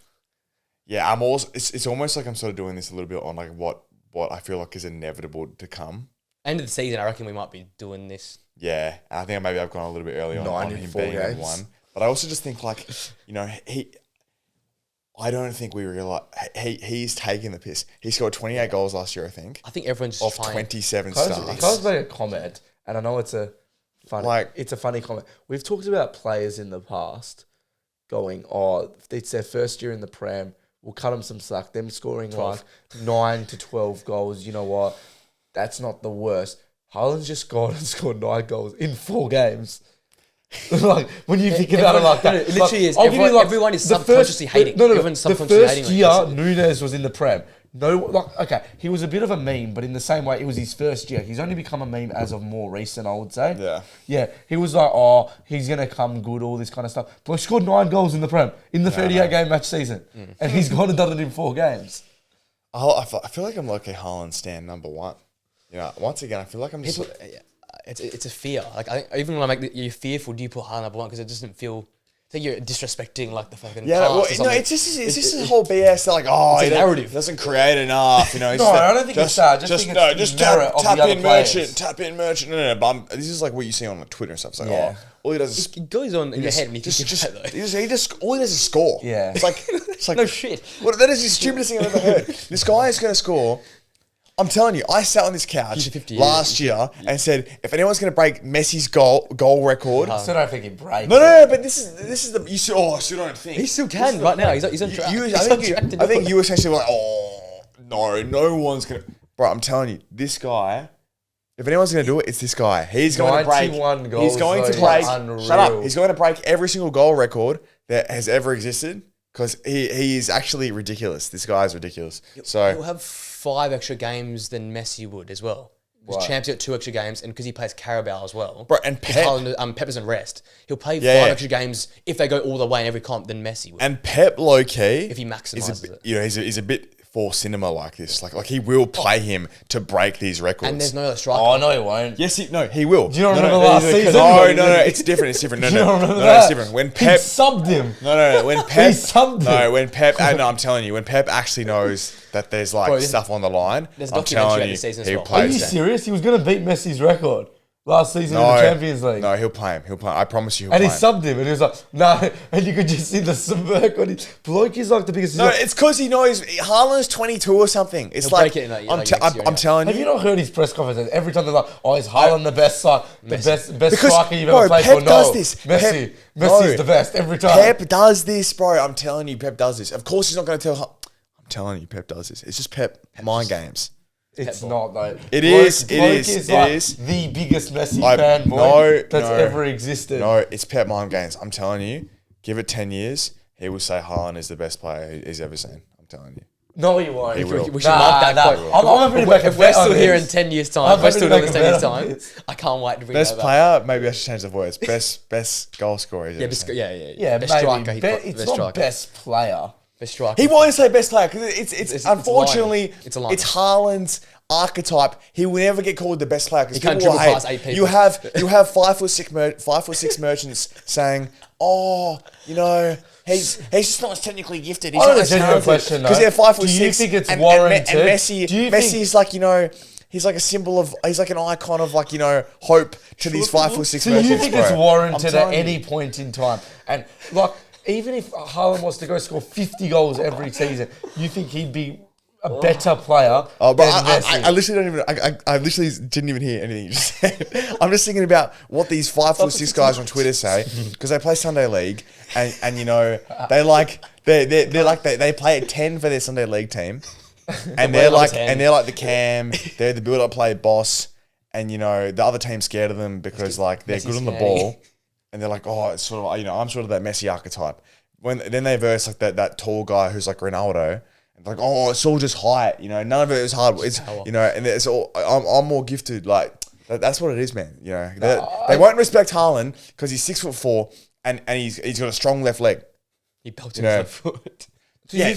Speaker 2: I'm also. It's almost like I'm sort of doing this a little bit on like what I feel like is inevitable to come.
Speaker 1: End of the season, I reckon we might be doing this.
Speaker 2: Yeah, I think maybe I've gone a little bit early on
Speaker 3: 9 in
Speaker 2: him
Speaker 3: 4
Speaker 2: being number
Speaker 3: games.
Speaker 2: 1. But I also just think like, you know, I don't think we realize he's taking the piss. He scored 28 goals last year, I think,
Speaker 1: I think everyone's
Speaker 2: off
Speaker 1: trying.
Speaker 2: 27
Speaker 3: Can I
Speaker 2: starts.
Speaker 3: just make a comment? And I know it's a funny,
Speaker 2: Like-
Speaker 3: it's a funny comment. We've talked about players in the past going, it's their first year in the Prem. We'll cut them some slack. Them scoring
Speaker 1: 12.
Speaker 3: like 9 to 12 goals. You know what? That's not the worst. Haaland's just gone and scored 9 goals in 4 games. Like when you think about it like that,
Speaker 1: it literally is.
Speaker 3: I'll give you,
Speaker 1: Everyone is subconsciously hating. Everyone's
Speaker 3: the
Speaker 1: subconsciously
Speaker 3: first
Speaker 1: hating.
Speaker 3: year Nunes was in the Prem. No, like okay, he was a bit of a meme, but in the same way, it was his first year. He's only become a meme as of more recent, I would say. Yeah. He was like, oh, he's gonna come good, all this kind of stuff. But he scored 9 goals in the Prem in the 38 game match season, and he's gone and done it in 4 games.
Speaker 2: I feel like I'm like a Haaland stan number 1. You know, once again, I feel like I'm just.
Speaker 1: It's a fear. Like I think even when I make you fearful, do you put Haaland number 1 because it doesn't feel. I think you're disrespecting like the fucking.
Speaker 2: Yeah, well, no, it's just this whole BS. They're like, oh,
Speaker 1: it's a narrative.
Speaker 2: Doesn't create enough. You know,
Speaker 3: No, I don't think it's that. I just think it's the merit of the other players.
Speaker 2: Tap in merchant. No. But this is like what you see on like Twitter and stuff. It's like, oh, all he does is
Speaker 1: it goes on in your head and you think about it,
Speaker 2: all he does is score.
Speaker 3: Yeah,
Speaker 2: it's like
Speaker 1: no shit.
Speaker 2: What, that is the stupidest thing I've ever heard. This guy is going to score. I'm telling you, I sat on this couch last year and said, if anyone's going to break Messi's goal record,
Speaker 3: I still don't think he breaks.
Speaker 2: No, but this is the you still. I still don't think
Speaker 1: he still can right now. He's on track.
Speaker 2: I think you essentially were like, oh no one's gonna. Bro, I'm telling you, this guy. If anyone's gonna do it, it's this guy. He's going to break.
Speaker 3: 91 goals.
Speaker 2: He's going to break. Shut up. He's going to break every single goal record that has ever existed because he is actually ridiculous. This guy is ridiculous. So
Speaker 1: he'll have 5 extra games than Messi would as well. His champs got 2 extra games, and because he plays Carabao as well.
Speaker 2: Bro, and Pep
Speaker 1: doesn't rest. He'll play 5 extra games if they go all the way in every comp than Messi would.
Speaker 2: And Pep, low key,
Speaker 1: if he maximizes it,
Speaker 2: you know, he's a bit for cinema like this. Like he will play him to break these records.
Speaker 1: And there's no other striker.
Speaker 3: Oh no, he won't.
Speaker 2: Yes, he will.
Speaker 3: Do you not remember last season?
Speaker 2: No, it's different. It's different. No, it's different. When Pep
Speaker 3: subbed him.
Speaker 2: No. When Pep
Speaker 3: subbed him.
Speaker 2: No, when Pep. No, I'm telling you, when Pep actually knows that there's like stuff on the line, I'm telling you, he plays.
Speaker 3: Are you serious? He was going to beat Messi's record last season in the Champions League.
Speaker 2: No, he'll play him. I promise you.
Speaker 3: And he subbed him, and he was like, no. And you could just see the smirk on his bloke. Is like the biggest.
Speaker 2: No, it's because he knows Haaland's 22 or something. It's
Speaker 1: he'll
Speaker 2: like
Speaker 1: break it in
Speaker 2: I'm telling you.
Speaker 3: Have you not heard his press conferences? Every time they're like, "Oh, is Haaland the best best
Speaker 2: because,
Speaker 3: striker you've ever played
Speaker 2: Pep
Speaker 3: for?"
Speaker 2: Does
Speaker 3: no,
Speaker 2: this.
Speaker 3: Messi's the best every time.
Speaker 2: Pep does this, bro. I'm telling you, Pep does this. Of course, he's not going to tell. I'm telling you, Pep does this. It's just Pep mind games.
Speaker 3: It's not though.
Speaker 2: It is.
Speaker 3: The biggest Messi fanboy that's ever existed.
Speaker 2: No, it's Pep mind games. I'm telling you, give it 10 years, he will say Haaland is the best player he's ever seen. I'm telling you.
Speaker 3: No, he won't.
Speaker 2: He will.
Speaker 1: We should mark that quote.
Speaker 3: If
Speaker 1: we're still here in 10 years' time, I can't wait to bring
Speaker 2: best player. Maybe I should change the words. Best goal scorer.
Speaker 3: Yeah,
Speaker 1: best
Speaker 3: striker. It's not best player.
Speaker 1: Best striker.
Speaker 2: He won't say best player because it's unfortunately it's Haaland's archetype. He will never get called the best player because
Speaker 1: he can't dribble past 8 people.
Speaker 2: You have 5'6" merchants saying, "Oh, you know, he's just not as technically gifted. He's not as talented." Because they're 5'6".
Speaker 3: Do you think it's warranted?
Speaker 2: And Messi's like, you know, he's like a symbol of, he's like an icon of like, you know, hope to these 5'6" merchants.
Speaker 3: Do you think it's warranted at any point in time? And like, even if Haaland was to go score 50 goals every season, you think he'd be a better player than Messi?
Speaker 2: I literally didn't even hear anything you just said. I'm just thinking about what these 5'6" guys on Twitter say because they play Sunday League and you know they play at 10 for their Sunday League team and they're like the cam, they're the build-up play boss, and you know the other team's scared of them because like they're good on the ball. And they're like, oh, it's sort of, you know, I'm sort of that Messi archetype. Then they verse like that tall guy who's like Ronaldo, and like, oh, it's all just height, you know, none of it is hard. It's, you know, and it's all, I'm more gifted. Like that's what it is, man. You know, they won't respect Haaland because he's 6'4" and he's got a strong left leg.
Speaker 1: He belted his left foot.
Speaker 3: So you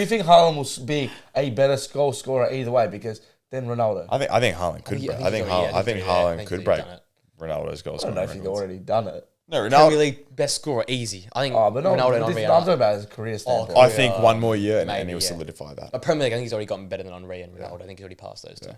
Speaker 3: think Haaland will be a better goal scorer either way because then Ronaldo?
Speaker 2: I think Haaland could. I think Haaland could break Ronaldo's goal scoring.
Speaker 3: I don't know if he's already done it.
Speaker 2: No, Ronaldo.
Speaker 1: Premier League best scorer, easy. I think Ronaldo and Henry
Speaker 3: I'm talking about his career standpoint.
Speaker 2: I think one more year and he'll solidify that.
Speaker 1: A Premier League, I think he's already gotten better than Henry and Ronaldo. I think he's already passed those two.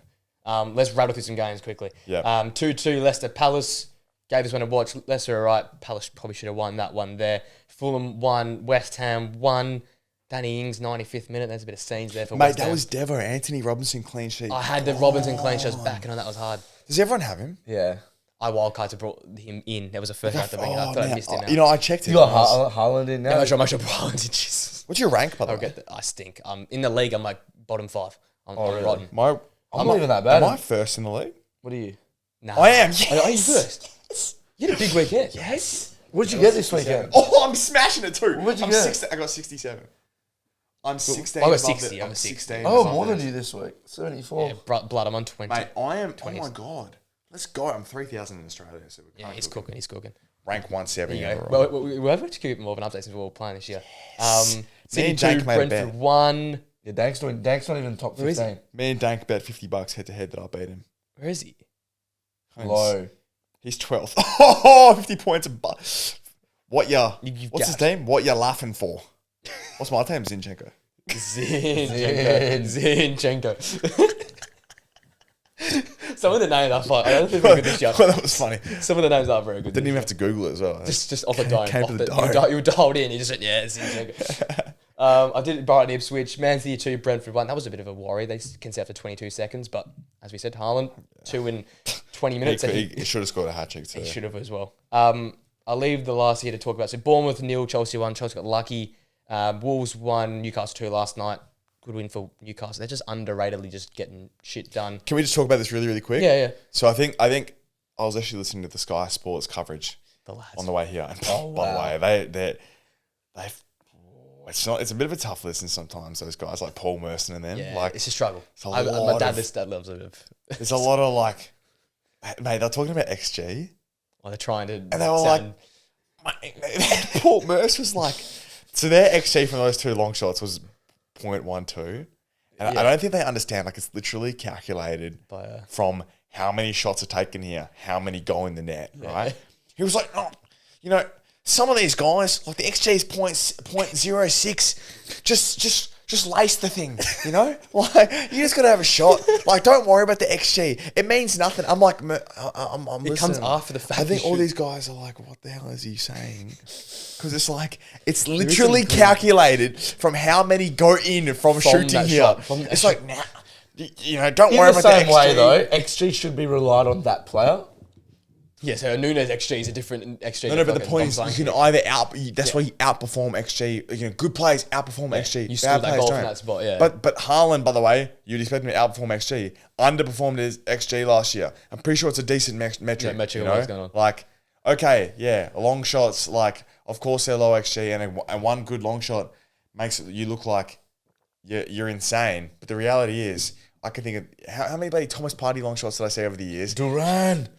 Speaker 1: Let's rattle through some games quickly. 2-2 Leicester Palace. Gave us one to watch. Leicester are right. Palace probably should have won that one there. Fulham 1, West Ham 1. Danny Ings, 95th minute. There's a bit of scenes there for West Ham.
Speaker 2: Mate, that was Devo. Anthony Robinson clean sheet.
Speaker 1: I had the Robinson clean sheet back and that was hard.
Speaker 2: Does everyone have him?
Speaker 3: Yeah.
Speaker 1: I wildcards brought him in. There was a first round to bring it. I thought I missed him out.
Speaker 2: You know, I checked it.
Speaker 3: You got Haaland in now?
Speaker 1: Yeah, I'm sure Haaland in. Jesus.
Speaker 2: What's your rank, by the way?
Speaker 1: I stink. In the league, I'm like bottom 5. I'm rotten.
Speaker 3: I'm not even that bad.
Speaker 2: Am I first in the league?
Speaker 3: What are you?
Speaker 1: Nah.
Speaker 2: I am.
Speaker 1: Are you first? You had a big weekend.
Speaker 2: Yes.
Speaker 3: What'd you get this weekend?
Speaker 2: Oh, I'm smashing it too.
Speaker 3: What'd you get?
Speaker 2: I got 67. I'm 16.
Speaker 1: I got
Speaker 2: above
Speaker 1: 60.
Speaker 2: it.
Speaker 1: I'm 16.
Speaker 3: Oh,
Speaker 2: above
Speaker 3: more than
Speaker 2: it.
Speaker 3: you this week. 74.
Speaker 1: Yeah, blood, I'm on 20.
Speaker 2: Mate, I am.
Speaker 1: 20s.
Speaker 2: Oh my god. Let's go. I'm 3,000 in Australia. So we're
Speaker 1: Yeah, he's cooking.
Speaker 2: Rank 170.
Speaker 1: There you go. Well, we've actually keep more of an update since we were playing this year.
Speaker 2: Me
Speaker 1: City
Speaker 2: and
Speaker 1: 2,
Speaker 2: Jake made a bet.
Speaker 1: Brentford 1.
Speaker 3: Yeah, Dank's not even top
Speaker 1: Where is
Speaker 3: 15.
Speaker 2: Me and Dank bet $50 head to head that I beat him.
Speaker 1: Where is he?
Speaker 3: Low.
Speaker 2: He's 12th. Oh, 50 points. What ya?
Speaker 1: You
Speaker 2: What's his
Speaker 1: gassed.
Speaker 2: team? What ya laughing for? What's my team? Zinchenko.
Speaker 1: Zinchenko. Some of the names are fun. I don't think we're good this year.
Speaker 2: Well, that was funny.
Speaker 1: Some of the names are very good.
Speaker 2: Didn't even have to Google it as well.
Speaker 1: Just off the dome.
Speaker 2: Came
Speaker 1: Off
Speaker 2: to the
Speaker 1: the,
Speaker 2: dome.
Speaker 1: you were dialed in. You just went, yeah, it's Zinchenko. I did Brighton Ipswich, Man City 2, Brentford 1. That was a bit of a worry. They conceded after 22 seconds, but as we said, Haaland 2 in 20 minutes.
Speaker 2: He should have scored a hat trick too.
Speaker 1: He should have as well. I'll leave the last here to talk about. So Bournemouth 0, Chelsea 1. Chelsea got lucky. Wolves 1, Newcastle 2 last night. Good win for Newcastle. They're just underratedly just getting shit done.
Speaker 2: Can we just talk about this really, really quick?
Speaker 1: Yeah.
Speaker 2: So I think I was actually listening to the Sky Sports coverage
Speaker 1: The lads.
Speaker 2: on the way here. And
Speaker 3: Oh,
Speaker 2: by
Speaker 3: wow.
Speaker 2: the way, they've it's a bit of a tough listen sometimes. Those guys like Paul Merson and them.
Speaker 1: Yeah,
Speaker 2: Like
Speaker 1: it's a struggle.
Speaker 2: it's a
Speaker 1: My
Speaker 2: lot
Speaker 1: dad
Speaker 2: of-
Speaker 1: loves it.
Speaker 2: there's a lot of like, mate. They're talking about XG,
Speaker 1: Well, they're trying to.
Speaker 2: and they were like, Paul Merce was like, so their XG from those two long shots was 0.12. And
Speaker 1: Yeah.
Speaker 2: I don't think they understand. Like it's literally calculated
Speaker 1: By,
Speaker 2: from how many shots are taken here, how many go in the net, right? He was like, oh, you know, some of these guys, like the XG is 0.06, just lace the thing, you know? Like, you just got to have a shot. Like, don't worry about the XG. It means nothing. I'm like, I'm
Speaker 1: it comes
Speaker 2: listening.
Speaker 1: after the fact.
Speaker 2: I think
Speaker 1: you
Speaker 2: all
Speaker 1: should-
Speaker 2: these guys are like, what the hell is he saying? Because it's like, it's literally calculated from how many go in from shooting
Speaker 1: that
Speaker 2: here.
Speaker 1: shot, from that
Speaker 2: It's
Speaker 1: shot.
Speaker 2: like, nah, you know, don't
Speaker 3: In
Speaker 2: worry
Speaker 3: the
Speaker 2: about the
Speaker 3: same way,
Speaker 2: XG.
Speaker 3: though, XG should be relied on that player.
Speaker 1: Yeah, so Nunes XG is a different XG.
Speaker 2: No, but the point is, you can either that's why you outperform XG. You know, good players outperform XG.
Speaker 1: you
Speaker 2: Bad
Speaker 1: scored that
Speaker 2: players
Speaker 1: goal
Speaker 2: don't.
Speaker 1: from that spot, yeah.
Speaker 2: But Haaland, by the way, you'd expect him to outperform XG. Underperformed his XG last year. I'm pretty sure it's a decent metric.
Speaker 1: Yeah, metric
Speaker 2: you
Speaker 1: of
Speaker 2: know?
Speaker 1: what's going on.
Speaker 2: Like, okay, yeah, long shots. Like, of course they're low XG, and one good long shot makes you look like you're insane. But the reality is, I can think of how many bloody Thomas Partey long shots did I see over the years?
Speaker 3: Duran.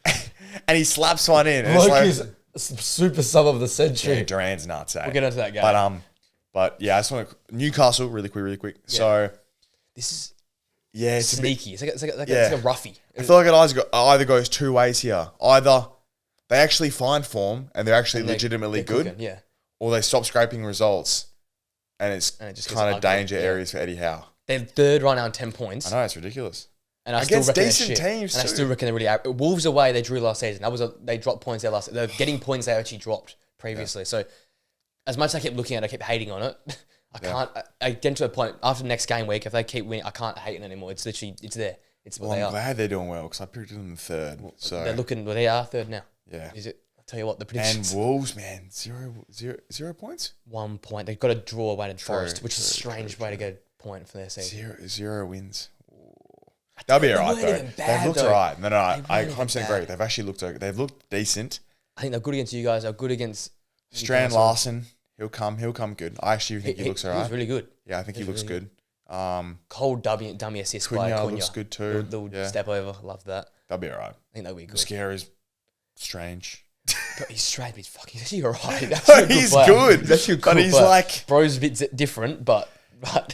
Speaker 2: And he slaps one in. And it's
Speaker 3: Bloke
Speaker 2: like,
Speaker 3: is super sub of the century.
Speaker 2: yeah, Duran's nuts. Eh?
Speaker 1: We'll get into that game.
Speaker 2: But yeah, I just want to Newcastle really quick. So
Speaker 1: This is
Speaker 2: yeah, it's a bit,
Speaker 1: sneaky. It's like
Speaker 2: Yeah.
Speaker 1: a roughie.
Speaker 2: I feel like it either goes two ways here. Either they actually find form and they're actually legitimately
Speaker 1: They're
Speaker 2: good,
Speaker 1: cooking, yeah.
Speaker 2: or they stop scraping results, and it
Speaker 1: just gets
Speaker 2: kind of
Speaker 1: ugly,
Speaker 2: danger
Speaker 1: yeah.
Speaker 2: areas for Eddie Howe.
Speaker 1: They're third right now in 10 points.
Speaker 2: I know it's ridiculous.
Speaker 1: And I
Speaker 2: Against
Speaker 1: still reckon
Speaker 2: decent
Speaker 1: they're shit.
Speaker 2: teams
Speaker 1: And I
Speaker 2: too.
Speaker 1: still reckon they're really Wolves away, they drew last season. They dropped points there last. They're getting points they actually dropped previously. So as much as I kept looking at it, I kept hating on it. I can't. I get to a point after the next game week. If they keep winning, I can't hate it anymore. It's literally there. It's what
Speaker 2: Well,
Speaker 1: they
Speaker 2: I'm
Speaker 1: are.
Speaker 2: glad they're doing well because I predicted them third. So
Speaker 1: They're looking. Well, they are third now.
Speaker 2: yeah.
Speaker 1: Is it? I'll tell you what. The
Speaker 2: And
Speaker 1: predictions.
Speaker 2: Wolves, man, zero points.
Speaker 1: 1 point. They've got to draw away to Forest, which is a
Speaker 2: true,
Speaker 1: strange way to get a point for their season.
Speaker 2: Zero wins. They'll be
Speaker 1: They
Speaker 2: alright
Speaker 1: weren't
Speaker 2: though.
Speaker 1: even bad,
Speaker 2: They've looked
Speaker 1: though.
Speaker 2: alright. No, I
Speaker 1: weren't even
Speaker 2: 100%
Speaker 1: bad.
Speaker 2: agree. They've actually looked. They've looked decent.
Speaker 1: I think they're good against you guys. They're good against
Speaker 2: Strand
Speaker 1: Newcastle.
Speaker 2: Larson, he'll come good. I actually think he looks
Speaker 1: He
Speaker 2: alright.
Speaker 1: was really good.
Speaker 2: Yeah, I think he looks
Speaker 1: really
Speaker 2: good.
Speaker 1: Cold dummy assist by
Speaker 2: Cunha
Speaker 1: Cunha.
Speaker 2: looks good too.
Speaker 1: Little
Speaker 2: Yeah.
Speaker 1: step over. Love that.
Speaker 2: They'll be alright.
Speaker 1: I think that'll be good.
Speaker 2: Scari's strange.
Speaker 1: But he's straight, but he's fucking. He's actually alright. He's actually a
Speaker 2: He's
Speaker 1: player.
Speaker 2: good,
Speaker 1: He's actually a
Speaker 2: but
Speaker 1: cool
Speaker 2: he's
Speaker 1: player.
Speaker 2: like-
Speaker 1: bro's a bit different, but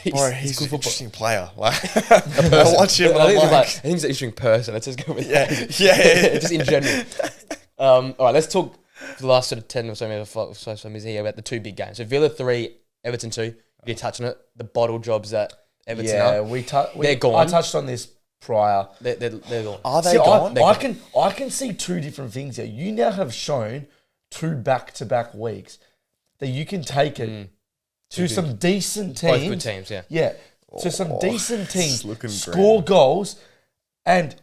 Speaker 1: he's,
Speaker 2: Bro,
Speaker 1: he's
Speaker 2: he's
Speaker 1: good
Speaker 2: an
Speaker 1: football.
Speaker 2: interesting player. Like, I watch him and
Speaker 1: I
Speaker 2: I'm
Speaker 1: think,
Speaker 2: like,
Speaker 1: I think he's an interesting person. Let's just go with
Speaker 2: yeah,
Speaker 1: that.
Speaker 2: yeah.
Speaker 1: Just in general. All right, let's talk for the last sort of 10 or so minutes here about the two big games. So Villa 3, Everton 2. You're touching it. The bottle jobs that Everton
Speaker 3: Yeah,
Speaker 1: are.
Speaker 3: they're
Speaker 1: gone.
Speaker 3: I touched on this prior.
Speaker 1: They're gone.
Speaker 2: Are they
Speaker 3: See,
Speaker 2: gone?
Speaker 3: I can see two different things here. You now have shown 2 back-to-back weeks that you can take it to some decent teams.
Speaker 1: Both good teams, yeah.
Speaker 3: Yeah, to some decent teams.
Speaker 2: looking
Speaker 3: Score
Speaker 2: grand.
Speaker 3: goals and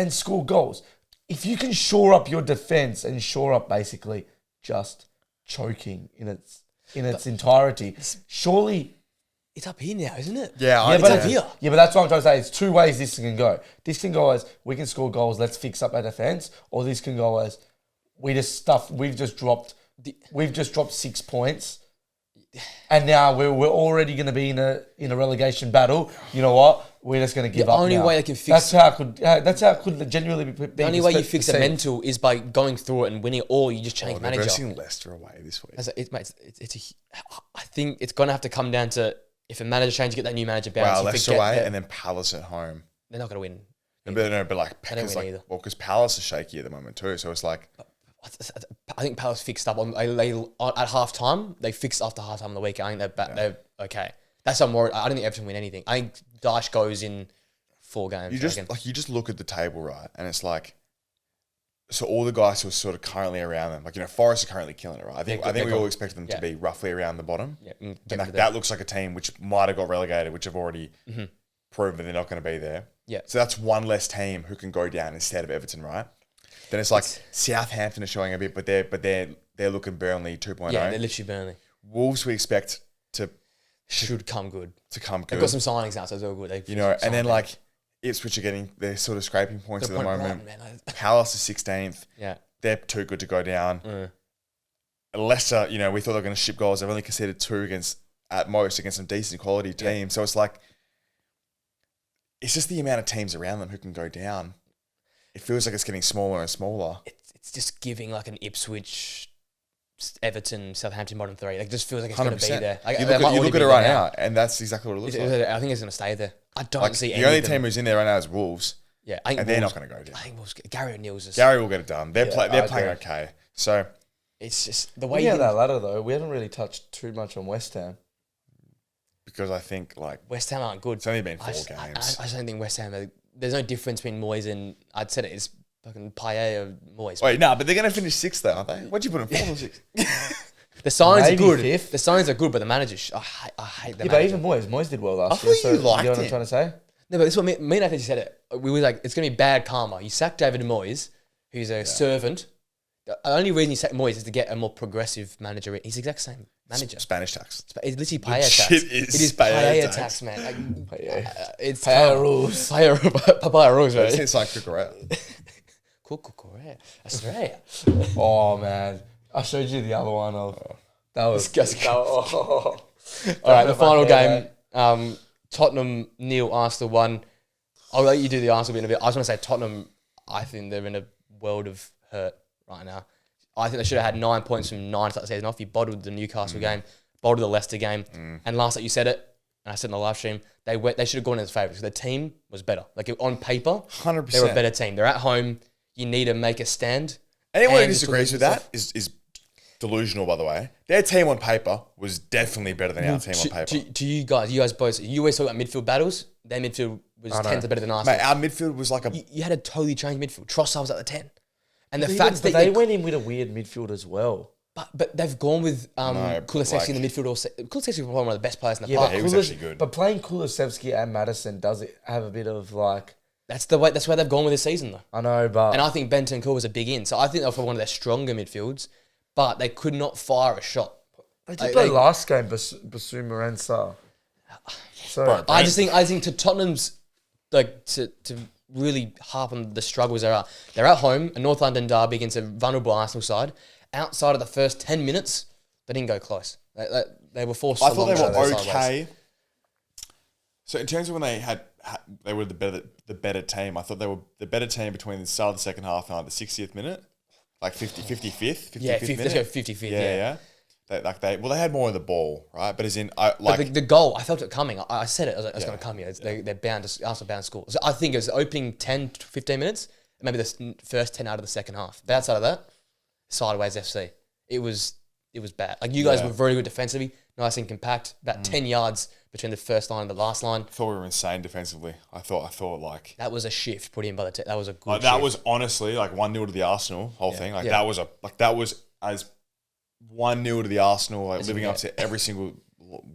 Speaker 3: score goals. If you can shore up your defense and shore up basically just choking in its entirety, surely.
Speaker 1: It's up here now, isn't it?
Speaker 2: Yeah,
Speaker 3: Yeah,
Speaker 2: I
Speaker 3: but
Speaker 1: up here.
Speaker 3: yeah, but that's what I'm trying to say. It's two ways this can go. This can go as we can score goals, let's fix up our defense, or this can go as we've just dropped 6 points, and now we're already going to be in a relegation battle. You know what? We're just going to give up.
Speaker 1: The only way they can fix
Speaker 3: that's how it could genuinely be.
Speaker 1: The only way you fix a mental is by going through it and winning, or you just change manager.
Speaker 2: They're dressing Leicester away this week.
Speaker 1: I think it's going to have to come down to if a manager change, get that new manager bounce.
Speaker 2: Wow, Leicester away and then Palace at home.
Speaker 1: They're not going to win.
Speaker 2: But like, because Palace is shaky at the moment too. So it's like,
Speaker 1: I think Palace fixed up at half time. They fixed after half time on the weekend. I think they're okay. That's what I'm worried. I don't think Everton win anything. I think Daesh goes in 4 games.
Speaker 2: You just look at the table, right, and it's like, so all the guys who are sort of currently around them, like, Forest are currently killing it, right? I think we all expected them to be roughly around the bottom. Yeah, and that looks like a team which might have got relegated, which have already proven that they're not going to be there.
Speaker 1: Yeah.
Speaker 2: So that's one less team who can go down instead of Everton, right? Then it's like Southampton are showing a bit, but they're looking Burnley 2.0.
Speaker 1: Yeah, they're literally Burnley.
Speaker 2: Wolves we expect
Speaker 1: should come good.
Speaker 2: They've
Speaker 1: got some signings now, so it's all good.
Speaker 2: And then like Ipswich are getting their sort of scraping points at the moment. Palace is 16th.
Speaker 1: Yeah.
Speaker 2: They're too good to go down. Leicester, we thought they were going to ship goals. They've only conceded 2 at most against some decent quality teams. So it's like, it's just the amount of teams around them who can go down. It feels like it's getting smaller and smaller.
Speaker 1: It's just giving like an Ipswich, Everton, Southampton bottom 3. Like, it just feels like it's going to be there. Like,
Speaker 2: you look at it right now, and that's exactly what it looks like.
Speaker 1: I think it's going to stay there. I don't see
Speaker 2: the only team who's in there right now is Wolves.
Speaker 1: Yeah,
Speaker 2: they're not going to go down.
Speaker 1: I think Wolves. Gary O'Neill's.
Speaker 2: Gary will get it done. They're playing okay. So
Speaker 1: it's just the way.
Speaker 3: Yeah, that ladder though. We haven't really touched too much on West Ham.
Speaker 2: Because I think like
Speaker 1: West Ham aren't good.
Speaker 2: It's only been 4 games.
Speaker 1: I just don't think West Ham. There's no difference between Moyes and I'd said it's fucking Payet or Moyes.
Speaker 2: Wait, no, but they're going to finish 6th though, aren't they? What'd you put in 4th or 6th?
Speaker 1: The signs are good.
Speaker 3: 5th.
Speaker 1: The signs are good, but the managers, I hate them.
Speaker 3: Yeah, but even Moyes did well last year.
Speaker 2: I thought you liked
Speaker 3: you know what I'm trying to say?
Speaker 1: No, but this is what me and Nathan said it. We were like, it's going to be bad karma. You sack David Moyes, who's a servant. The only reason you sack Moyes is to get a more progressive manager. He's the exact same manager.
Speaker 2: Spanish tax.
Speaker 1: It's literally Payet tax. It is Payet tax, man. Like, it's
Speaker 3: Payet rules.
Speaker 1: Payet rules, right?
Speaker 2: It's like Cucurella.
Speaker 1: Cucurella. Australia.
Speaker 3: Oh, man. I showed you the other one. That was
Speaker 1: disgusting. All right, the final game. Tottenham 0, Arsenal 1. I'll let you do the Arsenal bit in a bit. I just want to say Tottenham, I think they're in a world of hurt right now. I think they should have had 9 points from 9 to start the season off. You bottled the Newcastle game, bottled the Leicester game. And last night you said it, and I said in the live stream, they should have gone as favourites because their team was better. Like on paper,
Speaker 2: 100%.
Speaker 1: They were a better team. They're at home. You need to make a stand.
Speaker 2: Anyone who disagrees with that is delusional, by the way. Their team on paper was definitely better than our team on paper.
Speaker 1: To you guys both, you always talk about midfield battles. Their midfield was 10 better than Arsenal.
Speaker 2: Mate, our midfield was like
Speaker 1: You had a totally changed midfield. Trossard was at the 10. And the
Speaker 3: fact
Speaker 1: that
Speaker 3: they went in with a weird midfield as well.
Speaker 1: But they've gone with Kulusevski in the midfield. Kulusevski was probably one of the best players in the park.
Speaker 2: He was actually good.
Speaker 3: But playing Kulusevski and Maddison does it have a bit of like...
Speaker 1: That's where they've gone with this season, though.
Speaker 3: I know, but...
Speaker 1: And I think Bentancur was a big in. So I think they're for one of their stronger midfields. But they could not fire a shot.
Speaker 3: They did play last game, Basuma and Sarr. So
Speaker 1: I think to Tottenham's, like, to really harp on the struggles there are. They're at home, a North London derby against a vulnerable Arsenal side. Outside of the first 10 minutes, they didn't go close. They were forced.
Speaker 2: I thought they were okay. So in terms of when they were the better team. I thought they were the better team between the start of the second half and like the 60th minute, like 55th.
Speaker 1: Yeah, let's go 55th.
Speaker 2: Yeah. They had more of the ball, right? But as in,
Speaker 1: the goal, I felt it coming. I said it. I was going to come here. They're bound to Arsenal bound to score. So I think it was the opening 10 to 15 minutes, maybe the first 10 out of the second half. But outside of that, sideways FC. It was bad. Like, you guys were very good defensively, nice and compact. About 10 yards between the first line and the last line.
Speaker 2: I thought we were insane defensively. I thought like
Speaker 1: that was a shift put in by the team. That was a good.
Speaker 2: That
Speaker 1: shift.
Speaker 2: was honestly like 1-0 to the Arsenal whole thing. That was as 1-0 to the Arsenal, like living up to every single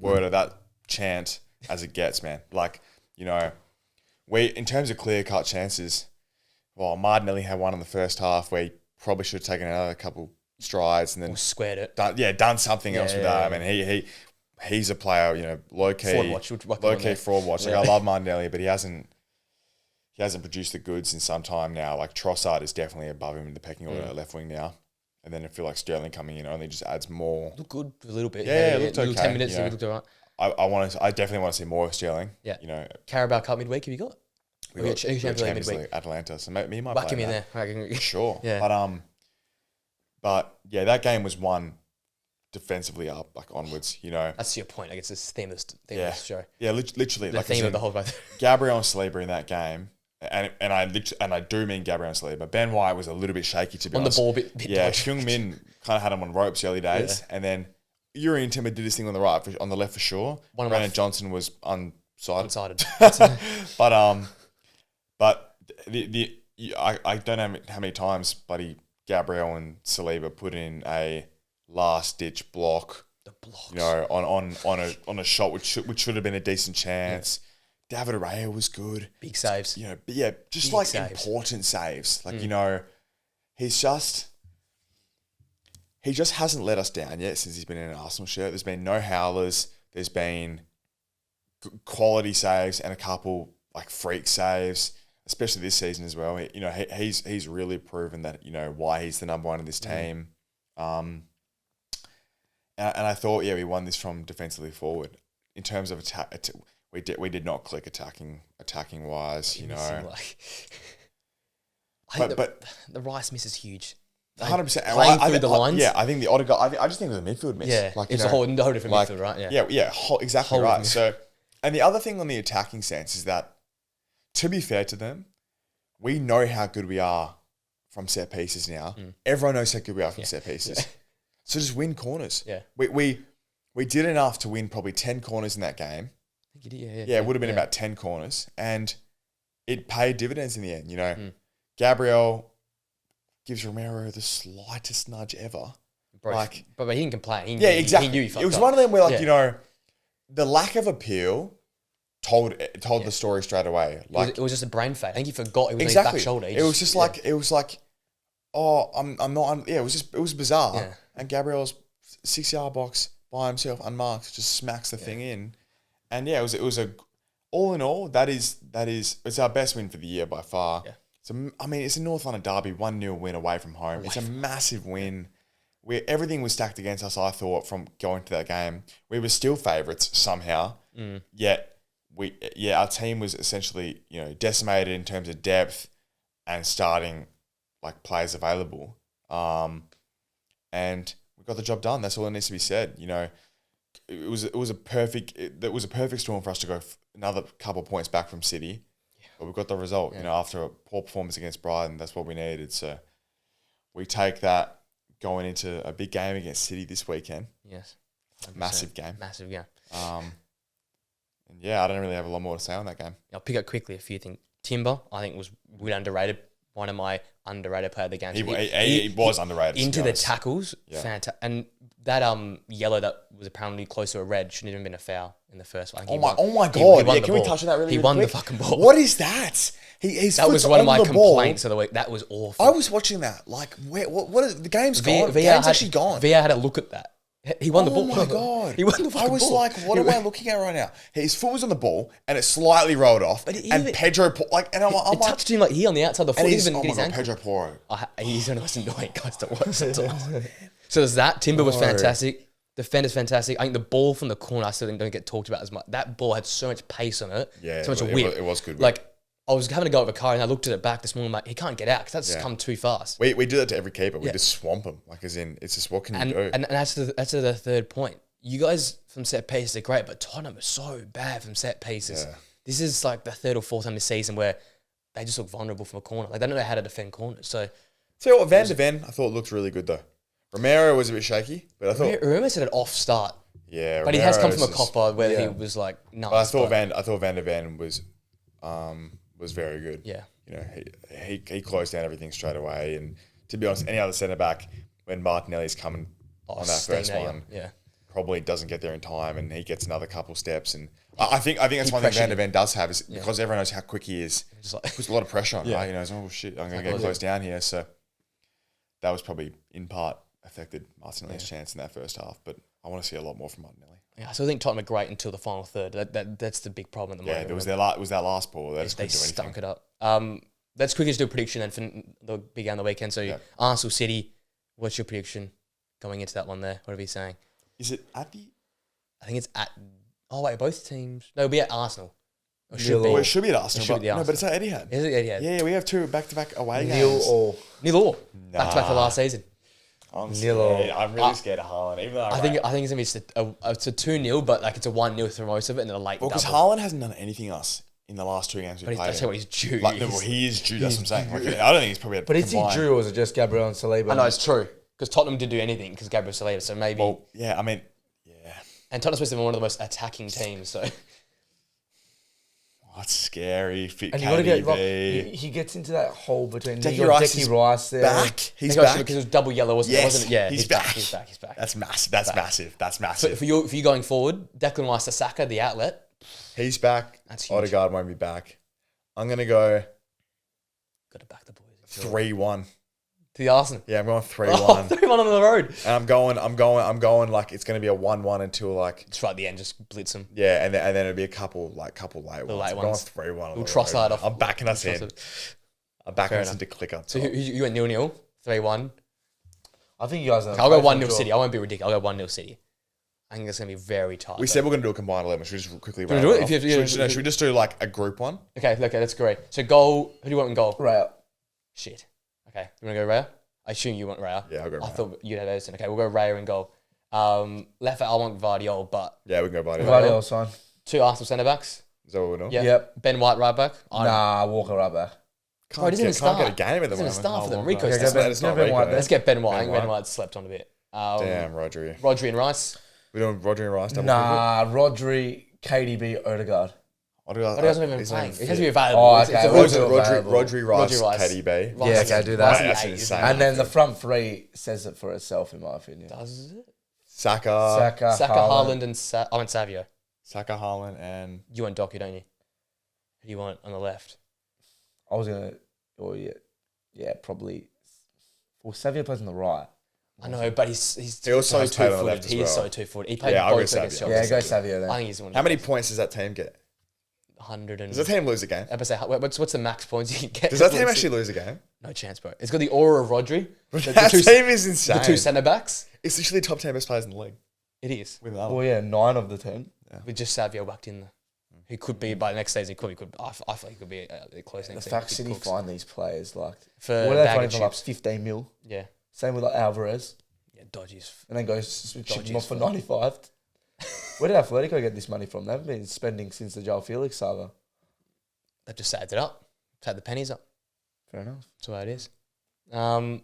Speaker 2: word of that chant as it gets, man. Like, in terms of clear cut chances, well, Martinelli had one in the first half where he probably should have taken another couple strides and then
Speaker 1: squared it.
Speaker 2: Done something else with that. I mean, he's a player, low key fraud watch. Like, I love Martinelli, but he hasn't produced the goods in some time now. Like, Trossard is definitely above him in the pecking order at left wing now. And then I feel like Sterling coming in only just adds more.
Speaker 1: Looked good for a little bit.
Speaker 2: Yeah, it looked okay.
Speaker 1: 10 minutes, he looked all right.
Speaker 2: I definitely want to see more of Sterling.
Speaker 1: Yeah.
Speaker 2: You know,
Speaker 1: Carabao Cup midweek, have you got?
Speaker 2: We got Champions League, Atlanta. So me might
Speaker 1: whack
Speaker 2: play
Speaker 1: him in
Speaker 2: that.
Speaker 1: there.
Speaker 2: Sure.
Speaker 1: Yeah.
Speaker 2: But yeah, that game was won defensively up, like onwards, you know.
Speaker 1: That's your point. I guess it's the theme of the show.
Speaker 2: Yeah, literally.
Speaker 1: The theme of the whole thing.
Speaker 2: Gabriel and Saliba in that game, and I do mean Gabriel and Saliba. Ben White was a little bit shaky, to be honest.
Speaker 1: On the ball, bit
Speaker 2: yeah, Heung Min kind of had him on ropes early days, and then Yuri and Timber did this thing on the right, on the left for sure. Brandon Johnson was unsighted. But I don't know how many times, buddy, Gabriel and Saliba put in a last ditch block.
Speaker 1: The blocks,
Speaker 2: you know, on a shot which should have been a decent chance. Yeah. David Araya was good.
Speaker 1: Big saves.
Speaker 2: You know, but yeah, just big like saves. Important saves. Like, you know, he just hasn't let us down yet since he's been in an Arsenal shirt. There's been no howlers. There's been quality saves and a couple like freak saves, especially this season as well. You know, he's really proven that, you know, why he's the number one in this team. And I thought, we won this from defensively forward. In terms of attack, we did not click attacking wise, you know. But
Speaker 1: the Rice miss is huge.
Speaker 2: 100%.
Speaker 1: Playing through the lines.
Speaker 2: Yeah, I think the Odegaard. I just think it was a midfield miss.
Speaker 1: Yeah, like, it's a whole different midfield, right?
Speaker 2: Yeah, exactly right. So, and the other thing on the attacking sense is that, to be fair to them, we know how good we are from set pieces now. Everyone knows how good we are from set pieces. So just win corners.
Speaker 1: Yeah.
Speaker 2: We did enough to win probably 10 corners in that game.
Speaker 1: I think you did,
Speaker 2: it would have been about 10 corners. And it paid dividends in the end, you know. Gabriel gives Romero the slightest nudge ever.
Speaker 1: But he didn't complain.
Speaker 2: Exactly.
Speaker 1: He knew he fucked
Speaker 2: it was
Speaker 1: up.
Speaker 2: one of them where, like, you know, the lack of appeal told the story straight away. Like,
Speaker 1: it was just a brain fade. I think he forgot it was on his back shoulder.
Speaker 2: It was like, oh, I'm not. It was bizarre.
Speaker 1: Yeah.
Speaker 2: And Gabriel's 6-yard box by himself, unmarked, just smacks the thing in. And yeah, it was a all in all, it's our best win for the year by far.
Speaker 1: Yeah.
Speaker 2: So I mean, it's a North London derby, 1-0 win away from home. It's a massive win. Everything was stacked against us, I thought, from going to that game. We were still favourites somehow. Yet our team was essentially, you know, decimated in terms of depth and starting like players available. And we got the job done. That's all that needs to be said. You know, it was a perfect storm for us to go another couple of points back from City. But we got the result, you know, after a poor performance against Brighton. That's what we needed. So we take that going into a big game against City this weekend.
Speaker 1: Yes. 100%.
Speaker 2: Massive game.
Speaker 1: And
Speaker 2: yeah, I don't really have a lot more to say on that game.
Speaker 1: I'll pick up quickly a few things. Timber, I think, was really underrated. One of my underrated player of the game.
Speaker 2: He was underrated.
Speaker 1: Into the tackles, fantastic. And that yellow that was apparently close to a red shouldn't even been a foul in the first one.
Speaker 2: Oh my god! Can we touch on that really?
Speaker 1: He won
Speaker 2: quick?
Speaker 1: The fucking ball.
Speaker 2: What is that? That
Speaker 1: was one of my complaints of the week. That was awful.
Speaker 2: I was watching that. Like, what is the game's gone? The game's actually gone.
Speaker 1: VR had a look at that. He won the ball.
Speaker 2: Oh my god!
Speaker 1: He won the fucking ball.
Speaker 2: I was like, what am I looking at right now? His foot was on the ball and it slightly rolled off. And Pedro,
Speaker 1: it touched him like here on the outside of the foot.
Speaker 2: Oh my god, Pedro Porro.
Speaker 1: He's one of the most annoying guys to watch sometimes. So there's that. Timber was fantastic. Defender's fantastic. I think the ball from the corner, I still think don't get talked about as much. That ball had so much pace on it.
Speaker 2: Yeah,
Speaker 1: so much whip.
Speaker 2: It was good.
Speaker 1: Like, I was having to go over a car and I looked at it back this morning. I'm like, he can't get out because that's just come too fast.
Speaker 2: We do that to every keeper. We just swamp him. Like, as in, it's just what can you do?
Speaker 1: And that's to the third point. You guys from set pieces are great, but Tottenham are so bad from set pieces. Yeah. This is like the third or fourth time this season where they just look vulnerable from a corner. Like, they don't know how to defend corners. So,
Speaker 2: Van de Ven, I thought looked really good though. Romero was a bit shaky, but I thought
Speaker 1: Romero had an off start.
Speaker 2: Yeah,
Speaker 1: but he has come from a copper where he was like nuts.
Speaker 2: But I thought Van de Ven was very good.
Speaker 1: Yeah,
Speaker 2: you know, he closed down everything straight away. And to be honest, any other centre back when Martinelli's coming on that first one, probably doesn't get there in time, and he gets another couple steps. And I think that's one thing Van de Ven does have is because everyone knows how quick he is. Puts a lot of pressure on, right? You know, oh shit, I'm going to get close down here. So that was probably in part affected Martinelli's chance in that first half, but I want to see a lot more from Martinelli.
Speaker 1: Yeah, so I think Tottenham are great until the final third. That's the big problem at the moment.
Speaker 2: Yeah, there was that last ball. They
Speaker 1: stunk it up. Let's quickly just do a prediction then for the big game on the weekend. So Arsenal City, What's your prediction going into that one there? What are we saying?
Speaker 2: Is it at the...
Speaker 1: I think it's at... Oh, wait, both teams... No, it'll be at Arsenal. Or
Speaker 2: should be. Well, it should be at Arsenal.
Speaker 1: It should be the
Speaker 2: No, but it's at Etihad.
Speaker 1: Is it Etihad?
Speaker 2: Yeah, we have 2 back-to-back away
Speaker 3: Nil
Speaker 2: games.
Speaker 3: or
Speaker 1: Nil all. Back-to-back for last season.
Speaker 2: I'm
Speaker 3: Nil or-
Speaker 2: scared. I'm really scared of Haaland. Even though
Speaker 1: I think it's going to be it's a 2-0, but like it's a 1-0 through most of it and then a late
Speaker 2: because
Speaker 1: double.
Speaker 2: Haaland hasn't done anything else in the last 2 games we
Speaker 1: But
Speaker 2: played.
Speaker 1: I tell you what, he's due.
Speaker 2: Like, well, he is due. That's what I'm saying. Like, I don't think he's probably.
Speaker 3: But is he due or is it just Gabriel and Saliba?
Speaker 1: I know, it's true. Because Tottenham didn't do anything because Gabriel Saliba, so maybe...
Speaker 2: Well, yeah, I mean, yeah.
Speaker 1: And Tottenham's supposed to be one of the most attacking teams, so...
Speaker 2: That's scary. Fit
Speaker 3: And you got to get like,
Speaker 2: KDB.
Speaker 3: he gets into that hole between
Speaker 2: Declan
Speaker 3: you got
Speaker 2: Rice
Speaker 3: Declan
Speaker 2: is
Speaker 3: Rice there.
Speaker 2: back. He's
Speaker 1: Because
Speaker 2: back.
Speaker 1: it was double yellow, wasn't it?
Speaker 2: Yes,
Speaker 1: Wasn't it? Yeah,
Speaker 2: he's back.
Speaker 1: He's back. He's back.
Speaker 2: That's massive. That's massive. That's massive.
Speaker 1: For you going forward, Declan Rice to Saka, the outlet.
Speaker 2: He's back.
Speaker 1: That's huge.
Speaker 2: Odegaard won't be back. I'm gonna go
Speaker 1: Got to back the boys.
Speaker 2: 3-1.
Speaker 1: To the Arsenal.
Speaker 2: Yeah, I'm going 3-1.
Speaker 1: Oh, 3-1 on the road.
Speaker 2: And I'm going like it's gonna be a 1-1 until like
Speaker 1: Just right at the end, just blitz them.
Speaker 2: yeah, and then it'll be a couple late ones.
Speaker 1: late
Speaker 2: I'm
Speaker 1: ones.
Speaker 2: going 3-1.
Speaker 1: We'll Trossard off.
Speaker 2: I'm backing us
Speaker 1: We'll
Speaker 2: in.
Speaker 1: Trossard.
Speaker 2: I'm backing
Speaker 1: Fair
Speaker 2: us
Speaker 1: enough.
Speaker 2: into clicker.
Speaker 1: So you went 0-0, 3-1.
Speaker 3: I think you guys are.
Speaker 1: I'll go 1-0 City. I won't be ridiculous. I'll go 1-0 City. I think it's going to be very tight.
Speaker 2: We said we're gonna do a combined 11. Should we just quickly
Speaker 1: we
Speaker 2: run
Speaker 1: do
Speaker 2: it
Speaker 1: it?
Speaker 2: off?
Speaker 1: If you-
Speaker 2: Should we just do like a group one?
Speaker 1: Okay, that's great. So goal, who do you want in goal?
Speaker 3: Right.
Speaker 1: Shit. Okay, you want to go Raya? I assume you want Raya.
Speaker 2: Yeah, I'll go
Speaker 1: I
Speaker 2: Raya.
Speaker 1: thought you'd have Edison. Okay, we'll go Raya in goal. Left back, I want Vardiol, but
Speaker 2: Yeah, we can go by
Speaker 3: Guardiola sign.
Speaker 1: 2 Arsenal centre backs.
Speaker 2: Is that what we're doing?
Speaker 1: Yeah.
Speaker 3: Yep.
Speaker 1: Ben White right back.
Speaker 3: Nah, Walker right back.
Speaker 1: Bro, he doesn't
Speaker 2: Can't get a
Speaker 1: start.
Speaker 2: game at the
Speaker 1: Doesn't
Speaker 2: moment.
Speaker 1: start for them.
Speaker 2: Oh,
Speaker 1: Rico's
Speaker 2: well,
Speaker 3: Yeah,
Speaker 1: starting.
Speaker 2: it's not
Speaker 3: Ben
Speaker 2: Rico.
Speaker 3: White there.
Speaker 1: Let's get Ben White. I think
Speaker 2: Ben
Speaker 1: Ben
Speaker 2: White.
Speaker 1: White slept on a bit.
Speaker 2: Damn, Rodri.
Speaker 1: Rodri and Rice.
Speaker 2: We're doing Rodri and Rice double
Speaker 3: Nah, Rodri, KDB, Odegaard.
Speaker 2: Odegaard.
Speaker 1: But he hasn't even
Speaker 2: he's
Speaker 1: playing.
Speaker 2: not
Speaker 1: He has to be
Speaker 2: fit.
Speaker 1: available.
Speaker 3: Oh,
Speaker 1: It's
Speaker 3: okay.
Speaker 1: a
Speaker 3: Rodri-
Speaker 1: Rodri-
Speaker 2: Rodri, Rice,
Speaker 1: Rodri Rice.
Speaker 2: KDB.
Speaker 1: Rice
Speaker 3: Yeah,
Speaker 1: is-
Speaker 3: okay, do that.
Speaker 1: Rice is
Speaker 2: That's
Speaker 1: eight,
Speaker 2: insane.
Speaker 1: isn't it?
Speaker 3: And then the front three says it for itself, in my opinion.
Speaker 1: Does it?
Speaker 2: Saka,
Speaker 3: Saka,
Speaker 1: Haaland, and I want Savio.
Speaker 2: Haaland, and
Speaker 1: You want Doku, don't you? Who do you want on the left?
Speaker 3: I was gonna, oh yeah, probably. Well, Savio plays on the right.
Speaker 1: I know, but he's
Speaker 2: He also
Speaker 1: he's
Speaker 2: played on the
Speaker 1: two-footed.
Speaker 2: left as
Speaker 1: He is
Speaker 2: well.
Speaker 1: so two-footed. He played
Speaker 2: Yeah, I'll go
Speaker 1: both against
Speaker 2: Savio.
Speaker 1: Chelsea.
Speaker 3: Yeah, go Savio then.
Speaker 1: I think he's the one.
Speaker 2: how many points does that team get?
Speaker 1: 100 and...
Speaker 2: Does that team lose a game?
Speaker 1: I say, what's the max points you can get?
Speaker 2: Does that team actually lose a game?
Speaker 1: No chance, bro. It's got the aura of Rodri.
Speaker 2: That team is insane.
Speaker 1: The 2 centre backs.
Speaker 2: It's literally top 10 best players in the league.
Speaker 1: It is.
Speaker 2: With that
Speaker 3: Well, yeah, 9 of the 10.
Speaker 1: With just Savio whacked in there. He could be, by the next season, I feel he could be close
Speaker 3: The
Speaker 1: next
Speaker 3: fact
Speaker 1: season.
Speaker 3: City
Speaker 1: Cooks.
Speaker 3: find these players, like,
Speaker 1: For
Speaker 3: what are they
Speaker 1: bag
Speaker 3: finding
Speaker 1: of
Speaker 3: for like
Speaker 1: chips.
Speaker 3: 15 mil?
Speaker 1: Yeah.
Speaker 3: Same with like Alvarez.
Speaker 1: Yeah, dodgies.
Speaker 3: And then go switch
Speaker 1: Dodgy
Speaker 3: them off
Speaker 1: as
Speaker 3: for
Speaker 1: fuck.
Speaker 3: 95. Where did Atletico get this money from? They haven't been spending since the João Felix saga.
Speaker 1: That just adds it up. Just add the pennies up.
Speaker 3: Fair enough.
Speaker 1: That's the way it is. All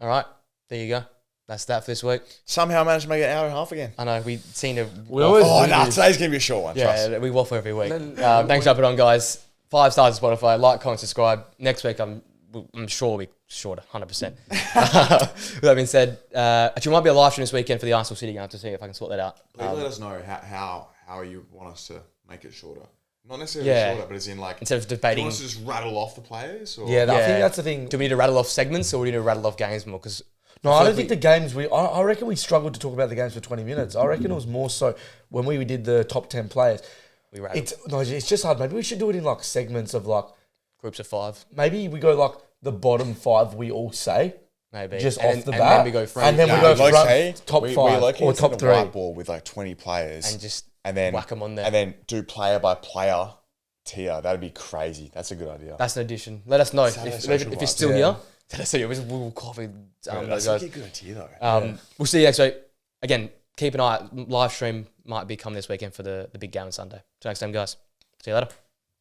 Speaker 1: right. There you go. That's that for this week.
Speaker 2: Somehow managed to make it an hour and a half again.
Speaker 1: I know, we seem to...
Speaker 3: We always
Speaker 2: Oh,
Speaker 3: do
Speaker 2: no,
Speaker 3: this.
Speaker 2: today's going to be a short one. Trust.
Speaker 1: Yeah, we waffle every week.
Speaker 3: Then-
Speaker 1: Thanks for jumping on, guys. 5 stars on Spotify. Like, comment, subscribe. Next week, I'm sure we'll be shorter, 100%. With that being said, actually, might be a live stream this weekend for the Arsenal City game. I have to see if I can sort that out.
Speaker 2: Please let us know how you want us to make it shorter. Not necessarily
Speaker 1: Yeah.
Speaker 2: shorter, but as in like...
Speaker 1: Instead of
Speaker 2: Do you
Speaker 1: debating...
Speaker 2: want us to just rattle off the players? Or?
Speaker 3: Yeah, I
Speaker 1: Yeah.
Speaker 3: think that's the thing.
Speaker 1: Do we need to rattle off segments or do we need to rattle off games more? Because
Speaker 3: No, I don't think the games I reckon we struggled to talk about the games for 20 minutes. I reckon it was more so when we did the top 10 players.
Speaker 1: we rattle
Speaker 3: It's just hard. Maybe we should do it in like segments of like,
Speaker 1: groups of 5,
Speaker 3: maybe we go like the bottom 5 we all say,
Speaker 1: maybe.
Speaker 3: just
Speaker 1: and
Speaker 3: off the
Speaker 1: and
Speaker 3: bat.
Speaker 1: then we go through
Speaker 3: And then we
Speaker 2: No,
Speaker 3: go
Speaker 2: low-key,
Speaker 3: front, top
Speaker 2: we
Speaker 3: 5
Speaker 2: low-key
Speaker 3: or
Speaker 2: instead
Speaker 3: top
Speaker 2: of
Speaker 3: 3.
Speaker 2: whiteboard with like 20 players
Speaker 1: and just
Speaker 2: and then
Speaker 1: whack them on there.
Speaker 2: and then do player by player tier. That'd be crazy. That's a good idea.
Speaker 1: That's an addition. Let us know
Speaker 2: Saturday
Speaker 1: if
Speaker 2: social
Speaker 1: you're
Speaker 2: vibes.
Speaker 1: still
Speaker 3: Yeah.
Speaker 1: here. Let us know. We'll coffee.
Speaker 2: That's
Speaker 1: Those
Speaker 2: a
Speaker 1: guys.
Speaker 2: good idea though.
Speaker 1: We'll see you next week. Again, keep an eye out. Live stream might be coming this weekend for the big game on Sunday. Till next time, guys. See you later.